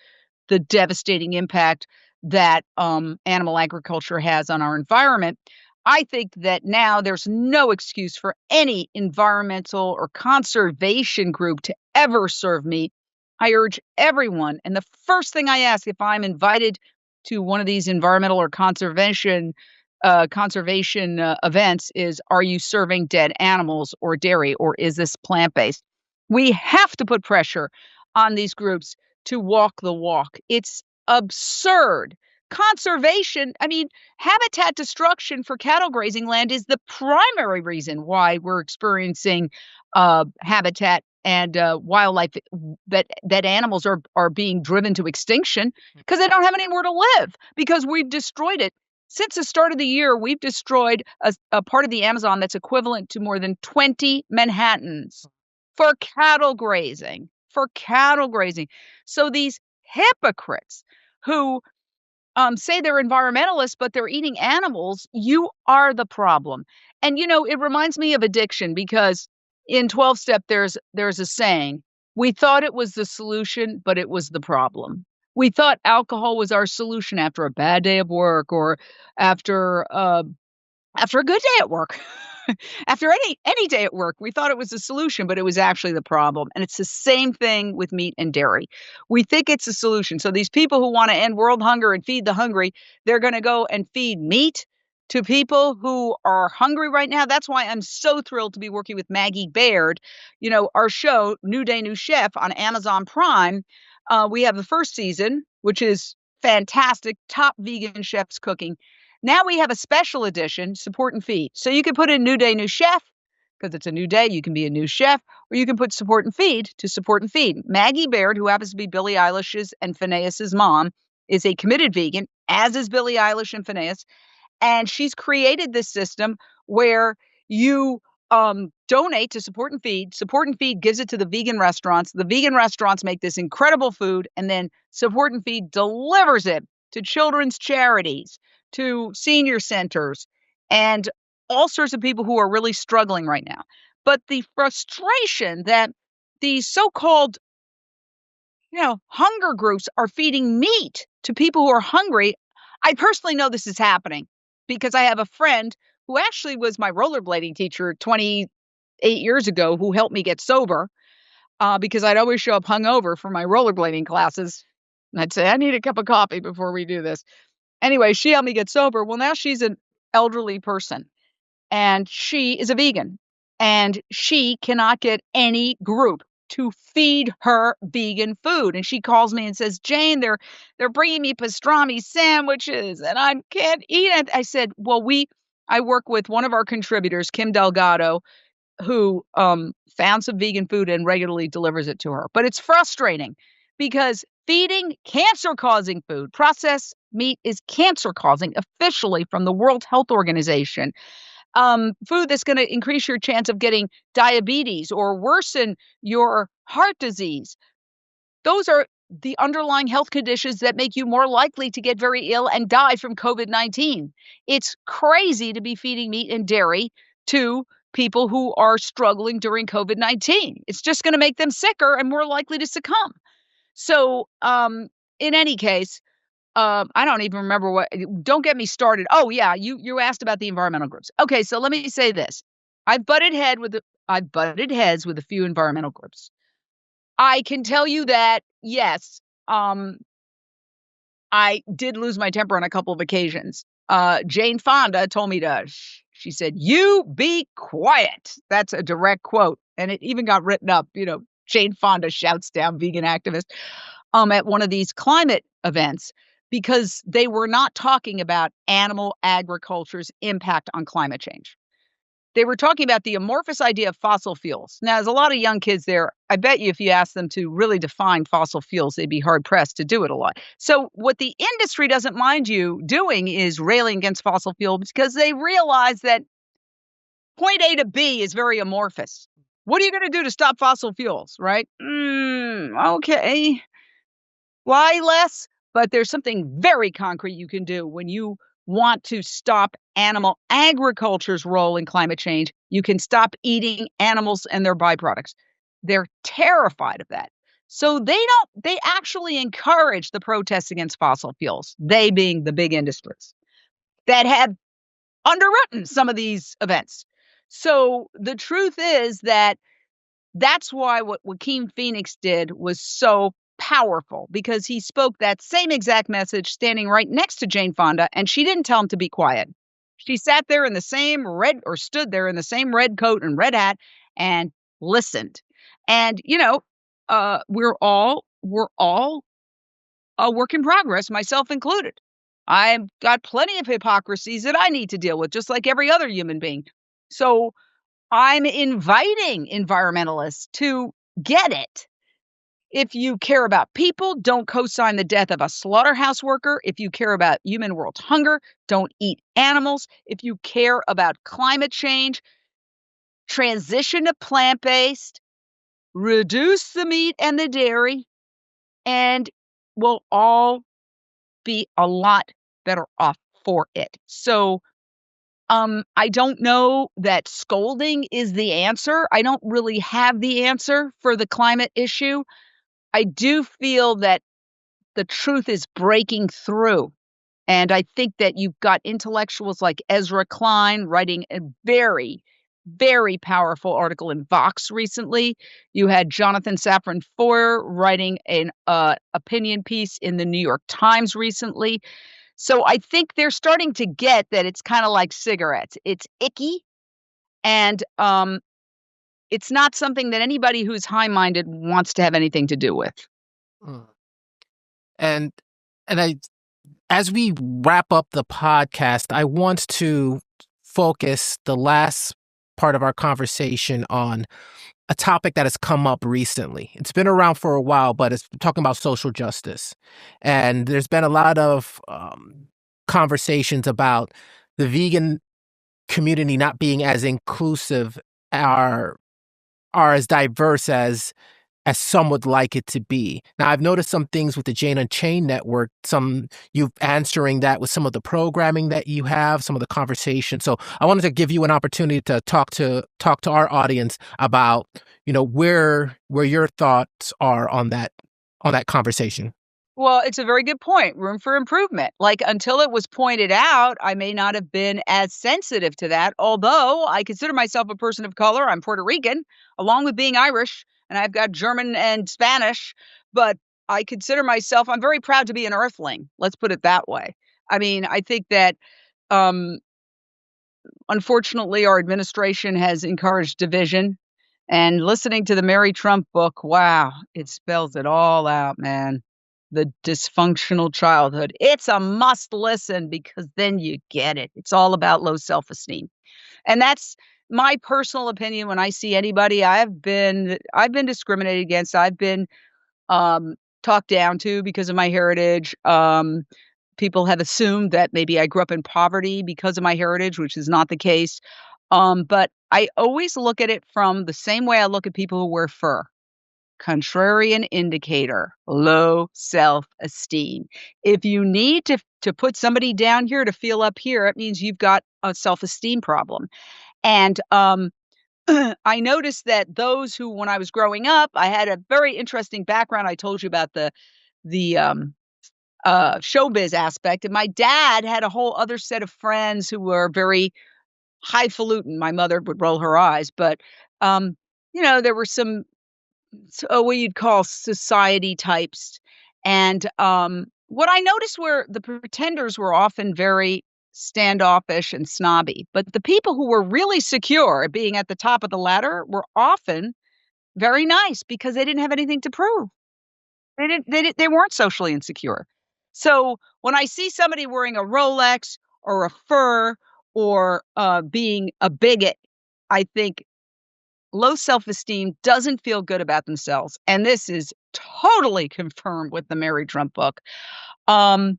the devastating impact that animal agriculture has on our environment. I think that now there's no excuse for any environmental or conservation group to ever serve meat. I urge everyone, and the first thing I ask if I'm invited to one of these environmental or conservation events is, are you serving dead animals or dairy, or is this plant-based? We have to put pressure on these groups to walk the walk. It's absurd conservation, I mean, habitat destruction for cattle grazing land is the primary reason why we're experiencing habitat and wildlife that animals are being driven to extinction because they don't have anywhere to live because we've destroyed it. Since the start of the year, we've destroyed a part of the Amazon that's equivalent to more than 20 Manhattans for cattle grazing. For cattle grazing. So these hypocrites who say they're environmentalists, but they're eating animals, you are the problem. And, it reminds me of addiction because in 12-step, there's a saying, we thought it was the solution, but it was the problem. We thought alcohol was our solution after a bad day of work or after a good day at work. After any day at work, we thought it was the solution, but it was actually the problem. And it's the same thing with meat and dairy. We think it's a solution. So these people who want to end world hunger and feed the hungry, they're going to go and feed meat to people who are hungry right now. That's why I'm so thrilled to be working with Maggie Baird. Our show, New Day, New Chef on Amazon Prime. We have the first season, which is fantastic, top vegan chefs cooking. Now we have a special edition, Support and Feed. So you can put in New Day, New Chef, because it's a new day. You can be a new chef, or you can put Support and Feed to Support and Feed. Maggie Baird, who happens to be Billie Eilish's and Phineas's mom, is a committed vegan, as is Billie Eilish and Phineas. And she's created this system where you donate to Support and Feed. Support and Feed gives it to the vegan restaurants. The vegan restaurants make this incredible food, and then Support and Feed delivers it to children's charities, to senior centers, and all sorts of people who are really struggling right now. But the frustration that these so-called, hunger groups are feeding meat to people who are hungry, I personally know this is happening because I have a friend who actually was my rollerblading teacher 28 years ago who helped me get sober because I'd always show up hungover for my rollerblading classes. And I'd say, I need a cup of coffee before we do this. Anyway, she helped me get sober. Well, now she's an elderly person and she is a vegan and she cannot get any group to feed her vegan food. And she calls me and says, Jane, they're bringing me pastrami sandwiches and I can't eat it. I said, well, I work with one of our contributors, Kim Delgado, who found some vegan food and regularly delivers it to her. But it's frustrating because feeding cancer-causing food, processed meat is cancer-causing officially from the World Health Organization. Food that's going to increase your chance of getting diabetes or worsen your heart disease. Those are the underlying health conditions that make you more likely to get very ill and die from COVID-19. It's crazy to be feeding meat and dairy to people who are struggling during COVID-19. It's just going to make them sicker and more likely to succumb. So, in any case, I don't even remember don't get me started. Oh yeah, you asked about the environmental groups. Okay, so let me say this. I've butted heads with a few environmental groups. I can tell you that, yes, I did lose my temper on a couple of occasions. Jane Fonda told me she said, you be quiet. That's a direct quote. And it even got written up, Jane Fonda shouts down vegan activists at one of these climate events because they were not talking about animal agriculture's impact on climate change. They were talking about the amorphous idea of fossil fuels. Now, there's a lot of young kids there. I bet you if you ask them to really define fossil fuels, they'd be hard-pressed to do it a lot. So what the industry doesn't mind you doing is railing against fossil fuels because they realize that point A to B is very amorphous. What are you going to do to stop fossil fuels, right? Okay. Fly less, but there's something very concrete you can do when you want to stop animal agriculture's role in climate change. You can stop eating animals and their byproducts. They're terrified of that. So they actually encourage the protests against fossil fuels, they being the big industries that have underwritten some of these events. So the truth is that's why what Joaquin Phoenix did was so powerful, because he spoke that same exact message standing right next to Jane Fonda, and she didn't tell him to be quiet. She sat there in the same stood there in the same red coat and red hat and listened. And, we're all a work in progress, myself included. I've got plenty of hypocrisies that I need to deal with, just like every other human being. So I'm inviting environmentalists to get it. If you care about people, don't co-sign the death of a slaughterhouse worker. If you care about human world hunger, don't eat animals. If you care about climate change, transition to plant-based, reduce the meat and the dairy, and we'll all be a lot better off for it. So I don't know that scolding is the answer. I don't really have the answer for the climate issue. I do feel that the truth is breaking through. And I think that you've got intellectuals like Ezra Klein writing a very, very powerful article in Vox recently. You had Jonathan Safran Foer writing an opinion piece in the New York Times recently. So I think they're starting to get that it's kind of like cigarettes. It's icky, and it's not something that anybody who's high-minded wants to have anything to do with. Mm. And I, as we wrap up the podcast, I want to focus the last part of our conversation on a topic that has come up recently. It's been around for a while, but it's talking about social justice. And there's been a lot of conversations about the vegan community not being as inclusive are as diverse as some would like it to be. Now, I've noticed some things with the Jane Unchained network, you answering that with some of the programming that you have, some of the conversation. So I wanted to give you an opportunity to talk to our audience about, where your thoughts are on that conversation. Well, it's a very good point. Room for improvement. Like, until it was pointed out, I may not have been as sensitive to that. Although I consider myself a person of color, I'm Puerto Rican, along with being Irish, and I've got German and Spanish. But I consider myself, I'm very proud to be an earthling. Let's put it that way. I mean, I think that unfortunately, our administration has encouraged division. And listening to the Mary Trump book, wow, it spells it all out, man. The dysfunctional childhood. It's a must listen because then you get it. It's all about low self-esteem. And that's my personal opinion. When I see anybody, I've been discriminated against. I've been talked down to because of my heritage. People have assumed that maybe I grew up in poverty because of my heritage, which is not the case. But I always look at it from the same way I look at people who wear fur. Contrarian indicator, low self-esteem. If you need to put somebody down here to feel up here, it means you've got a self-esteem problem. And I noticed that those who, when I was growing up, I had a very interesting background. I told you about the showbiz aspect, and my dad had a whole other set of friends who were very highfalutin. My mother would roll her eyes, but there were some what you'd call society types. And what I noticed were the pretenders were often very standoffish and snobby, but the people who were really secure at being at the top of the ladder were often very nice because they didn't have anything to prove. They weren't socially insecure. So when I see somebody wearing a Rolex or a fur or being a bigot, I think low self-esteem doesn't feel good about themselves. And this is totally confirmed with the Mary Trump book. And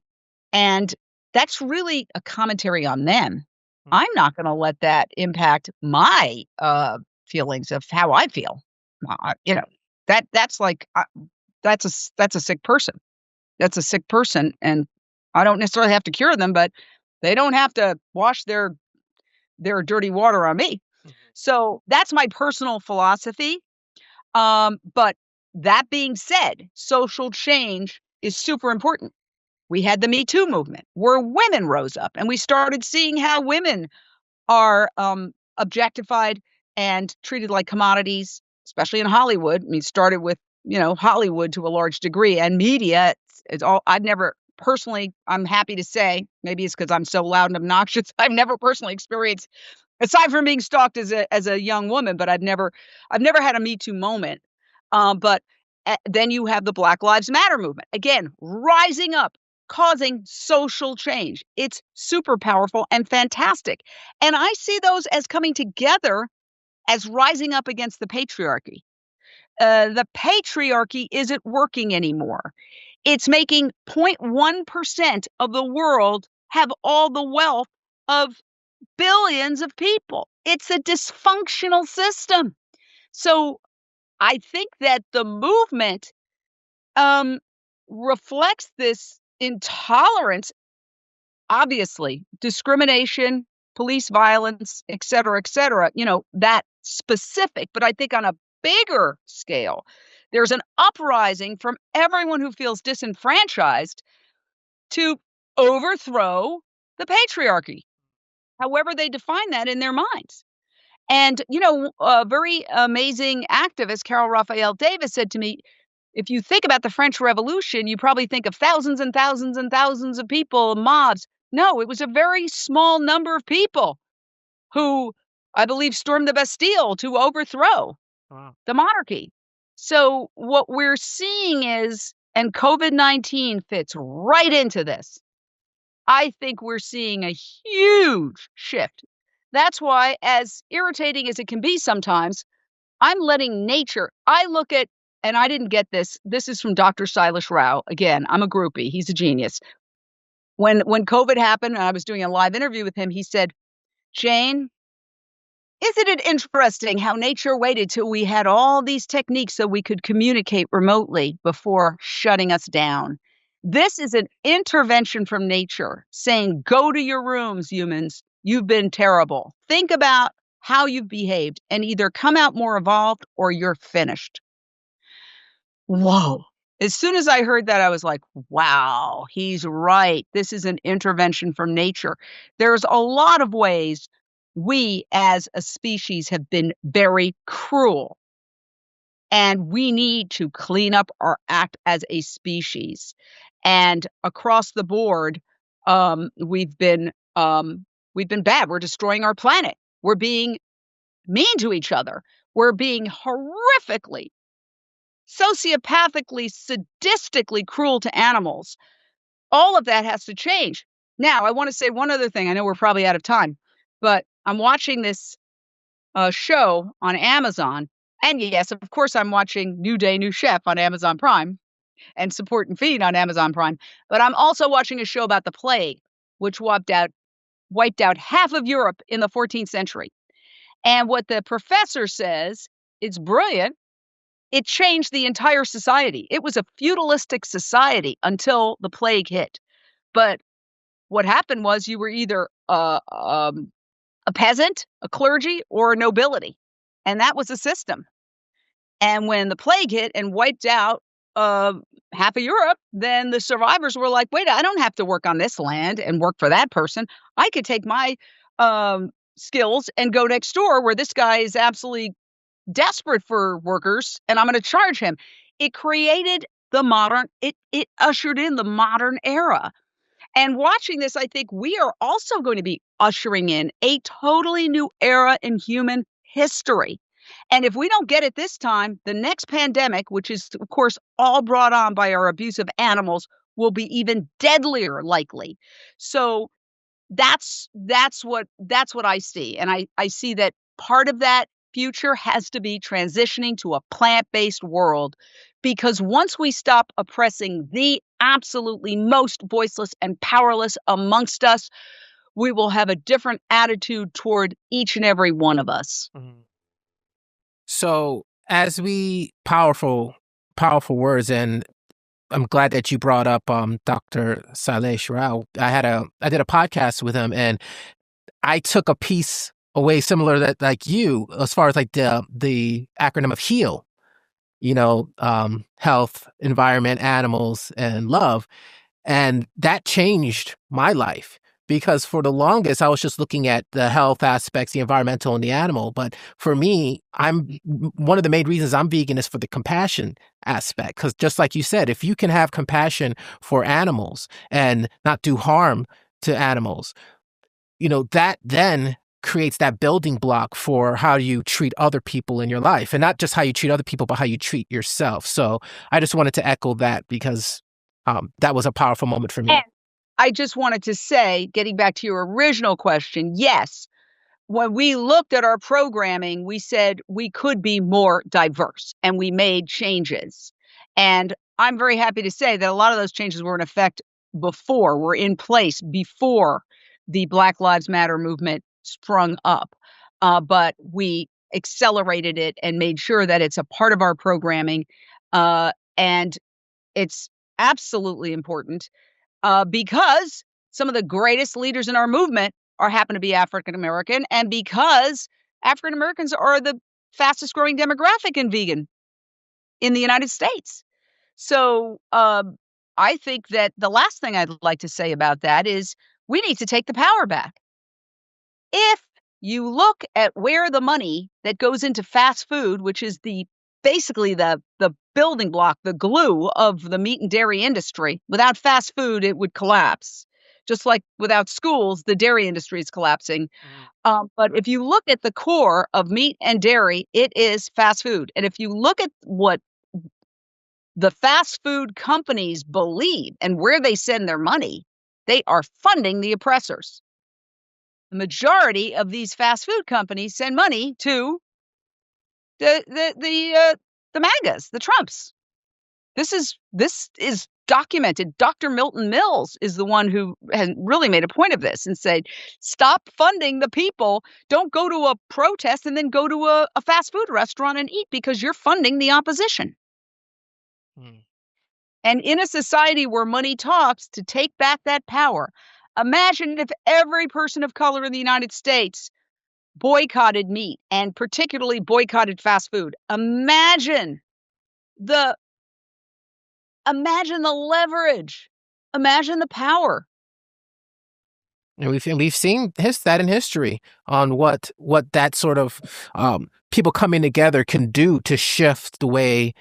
that's really a commentary on them. I'm not going to let that impact my feelings of how I feel. That's like that's a sick person. That's a sick person, and I don't necessarily have to cure them, but they don't have to wash their dirty water on me. So that's my personal philosophy. But that being said, social change is super important. We had the Me Too movement where women rose up and we started seeing how women are objectified and treated like commodities, especially in Hollywood. I mean, started with, Hollywood to a large degree, and media. It's all I've never personally, I'm happy to say, maybe it's because I'm so loud and obnoxious, I've never personally experienced, aside from being stalked as a young woman, but I've never had a Me Too moment. But then you have the Black Lives Matter movement, again, rising up, causing social change. It's super powerful and fantastic. And I see those as coming together as rising up against the patriarchy. The patriarchy isn't working anymore. It's making 0.1% of the world have all the wealth of billions of people. It's a dysfunctional system. So I think that the movement reflects this intolerance, obviously, discrimination, police violence, et cetera, that specific. But I think on a bigger scale, there's an uprising from everyone who feels disenfranchised to overthrow the patriarchy, however they define that in their minds. And, a very amazing activist, Carol Raphael Davis, said to me, if you think about the French Revolution, you probably think of thousands and thousands and thousands of people, mobs. No, it was a very small number of people who, I believe, stormed the Bastille to overthrow the monarchy. So what we're seeing is, and COVID-19 fits right into this, I think we're seeing a huge shift. That's why, as irritating as it can be sometimes, I'm letting nature, I look at, and I didn't get this. This is from Dr. Silas Rao. Again, I'm a groupie. He's a genius. When COVID happened and I was doing a live interview with him, he said, Jane, isn't it interesting how nature waited till we had all these techniques so we could communicate remotely before shutting us down? This is an intervention from nature saying, go to your rooms, humans. You've been terrible. Think about how you've behaved and either come out more evolved or you're finished. Whoa. As soon as I heard that, I was like, wow, he's right. This is an intervention from nature. There's a lot of ways we as a species have been very cruel. And we need to clean up our act as a species. And across the board, we've been bad. We're destroying our planet. We're being mean to each other. We're being horrifically, sociopathically, sadistically cruel to animals. All of that has to change. Now, I want to say one other thing. I know we're probably out of time, but I'm watching this show on Amazon. And yes, of course, I'm watching New Day, New Chef on Amazon Prime and Support and Feed on Amazon Prime. But I'm also watching a show about the plague, which wiped out half of Europe in the 14th century. And what the professor says, it's brilliant. It changed the entire society. It was a feudalistic society until the plague hit. But what happened was you were either a peasant, a clergy, or a nobility. And that was the system. And when the plague hit and wiped out half of Europe, then the survivors were like, wait, I don't have to work on this land and work for that person. I could take my skills and go next door where this guy is absolutely desperate for workers, and I'm going to charge him. It created it ushered in the modern era. And watching this, I think we are also going to be ushering in a totally new era in human history. And if we don't get it this time, the next pandemic, which is, of course, all brought on by our abuse of animals, will be even deadlier likely. So that's what I see. And I see that part of that future has to be transitioning to a plant-based world, because once we stop oppressing the absolutely most voiceless and powerless amongst us, we will have a different attitude toward each and every one of us. Mm-hmm. So as powerful words, and I'm glad that you brought up Dr. Sailesh Rao. I did a podcast with him, and I took a piece away similar that like you, as far as like the acronym of HEAL, health, environment, animals, and love. And that changed my life, because for the longest I was just looking at the health aspects, the environmental and the animal. But for me, one of the main reasons I'm vegan is for the compassion aspect. Because just like you said, if you can have compassion for animals and not do harm to animals, that then creates that building block for how you treat other people in your life, and not just how you treat other people, but how you treat yourself. So I just wanted to echo that, because that was a powerful moment for me. And I just wanted to say, getting back to your original question, yes, when we looked at our programming, we said we could be more diverse and we made changes. And I'm very happy to say that a lot of those changes were in effect before, were in place before the Black Lives Matter movement sprung up. But we accelerated it and made sure that it's a part of our programming. And it's absolutely important because some of the greatest leaders in our movement happen to be African American, and because African Americans are the fastest growing demographic in vegan in the United States. So I think that the last thing I'd like to say about that is we need to take the power back. If you look at where the money that goes into fast food, which is basically the building block, the glue of the meat and dairy industry. Without fast food, it would collapse. Just like without schools, the dairy industry is collapsing. But if you look at the core of meat and dairy, it is fast food. And if you look at what the fast food companies believe and where they send their money, they are funding the oppressors. The majority of these fast food companies send money to the MAGAs, the Trumps. This is documented. Dr. Milton Mills is the one who has really made a point of this and said, stop funding the people. Don't go to a protest and then go to a fast food restaurant and eat because you're funding the opposition. And in a society where money talks, to take back that power, imagine if every person of color in the United States boycotted meat and particularly boycotted fast food. Imagine the leverage. Imagine the power. And we've seen that in history on what that sort of people coming together can do to shift the way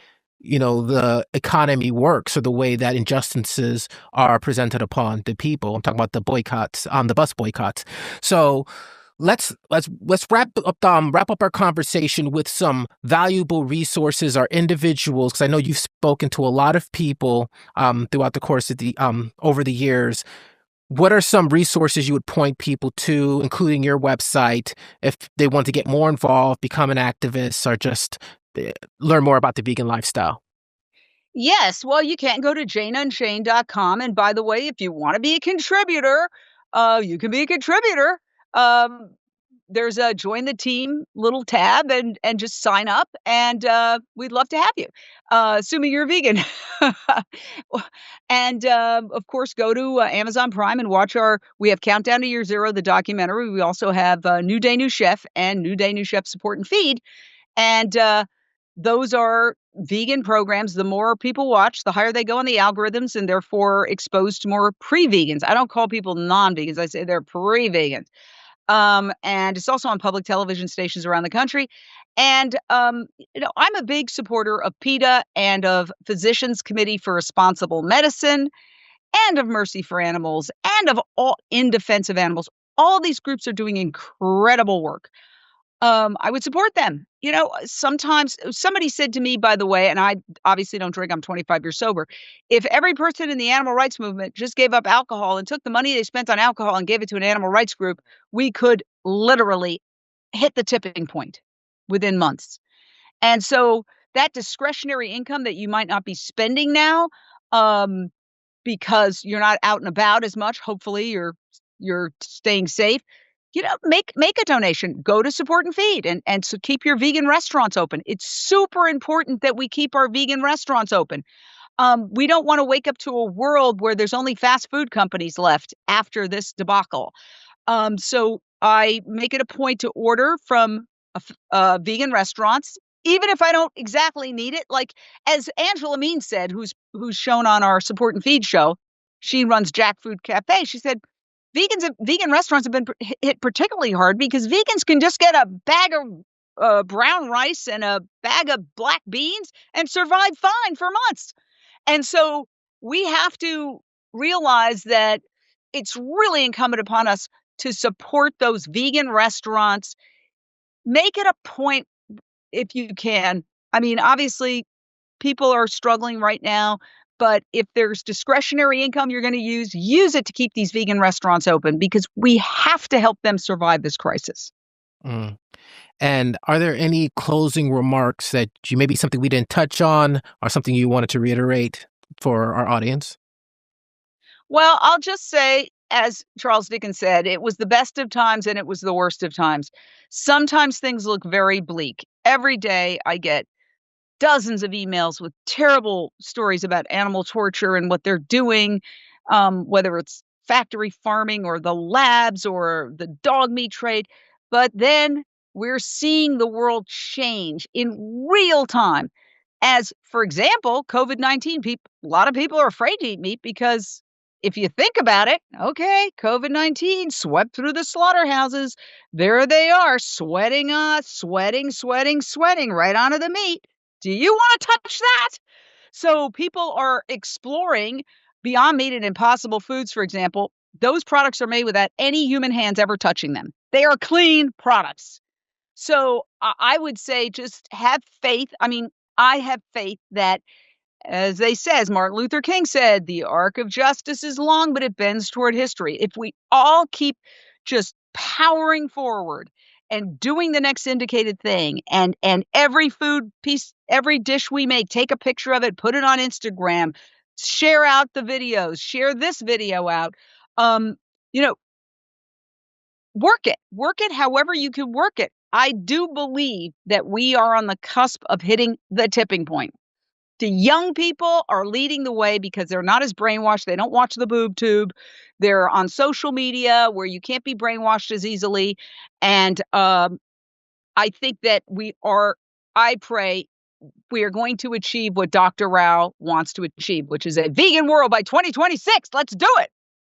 the economy works, or the way that injustices are presented upon the people. I'm talking about the boycotts, the bus boycotts. So let's wrap up our conversation with some valuable resources or individuals, because I know you've spoken to a lot of people throughout the course of the over the years. What are some resources you would point people to, including your website, if they want to get more involved, become an activist, or just learn more about the vegan lifestyle? Yes, well, you can go to JaneUnchained.com. And by the way, if you want to be a contributor, you can be a contributor. There's a join the team little tab and just sign up, and we'd love to have you, assuming you're a vegan. And of course, go to Amazon Prime and watch we have Countdown to Year Zero, the documentary. We also have New Day, New Chef and New Day, New Chef Support and Feed. And those are vegan programs. The more people watch, the higher they go in the algorithms, and therefore exposed to more pre-vegans. I don't call people non-vegans. I say they're pre-vegans. And it's also on public television stations around the country. And, I'm a big supporter of PETA and of Physicians Committee for Responsible Medicine and of Mercy for Animals and of all In Defense of Animals. All these groups are doing incredible work. I would support them. Sometimes somebody said to me, by the way, and I obviously don't drink, I'm 25 years sober. If every person in the animal rights movement just gave up alcohol and took the money they spent on alcohol and gave it to an animal rights group, we could literally hit the tipping point within months. And so that discretionary income that you might not be spending now, because you're not out and about as much, hopefully you're staying safe. Make a donation. Go to Support and Feed and so keep your vegan restaurants open. It's super important that we keep our vegan restaurants open. We don't want to wake up to a world where there's only fast food companies left after this debacle. So I make it a point to order from vegan restaurants, even if I don't exactly need it. Like as Angela Mean said, who's shown on our Support and Feed show, she runs Jack Food Cafe. She said, vegan restaurants have been hit particularly hard because vegans can just get a bag of brown rice and a bag of black beans and survive fine for months. And so we have to realize that it's really incumbent upon us to support those vegan restaurants. Make it a point if you can. I mean, obviously, people are struggling right now, But if there's discretionary income you're going to use it to keep these vegan restaurants open, because we have to help them survive this crisis. Mm. And are there any closing remarks that maybe something we didn't touch on or something you wanted to reiterate for our audience? Well, I'll just say, as Charles Dickens said, it was the best of times and it was the worst of times. Sometimes things look very bleak. Every day I get dozens of emails with terrible stories about animal torture and what they're doing, whether it's factory farming or the labs or the dog meat trade. But then we're seeing the world change in real time. As, for example, COVID-19, a lot of people are afraid to eat meat because if you think about it, okay, COVID-19 swept through the slaughterhouses. There they are, sweating right onto the meat. Do you want to touch that? So people are exploring Beyond Meat and Impossible Foods, for example. Those products are made without any human hands ever touching them. They are clean products. So I would say just have faith. I mean, I have faith that, as Martin Luther King said, the arc of justice is long, but it bends toward history. If we all keep just powering forward and doing the next indicated thing, and every food piece, every dish we make, take a picture of it, put it on Instagram, share out the videos, share this video out, you know, work it however you can work it. I do believe that we are on the cusp of hitting the tipping point. The young people are leading the way because they're not as brainwashed. They don't watch the boob tube. They're on social media where you can't be brainwashed as easily. And I think that I pray we are going to achieve what Dr. Rao wants to achieve, which is a vegan world by 2026. Let's do it.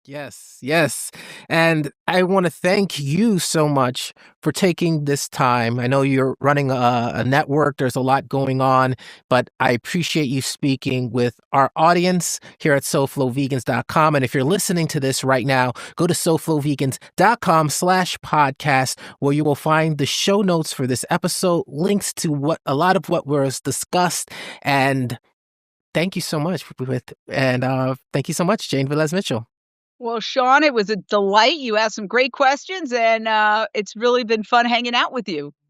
Yes, yes. And I want to thank you so much for taking this time. I know you're running a network, there's a lot going on, but I appreciate you speaking with our audience here at SoFloVegans.com. And if you're listening to this right now, go to SoFloVegans.com/podcast, where you will find the show notes for this episode, links to a lot of what was discussed. And thank you so much. Thank you so much, Jane Velez-Mitchell. Well, Sean, it was a delight. You asked some great questions, and it's really been fun hanging out with you.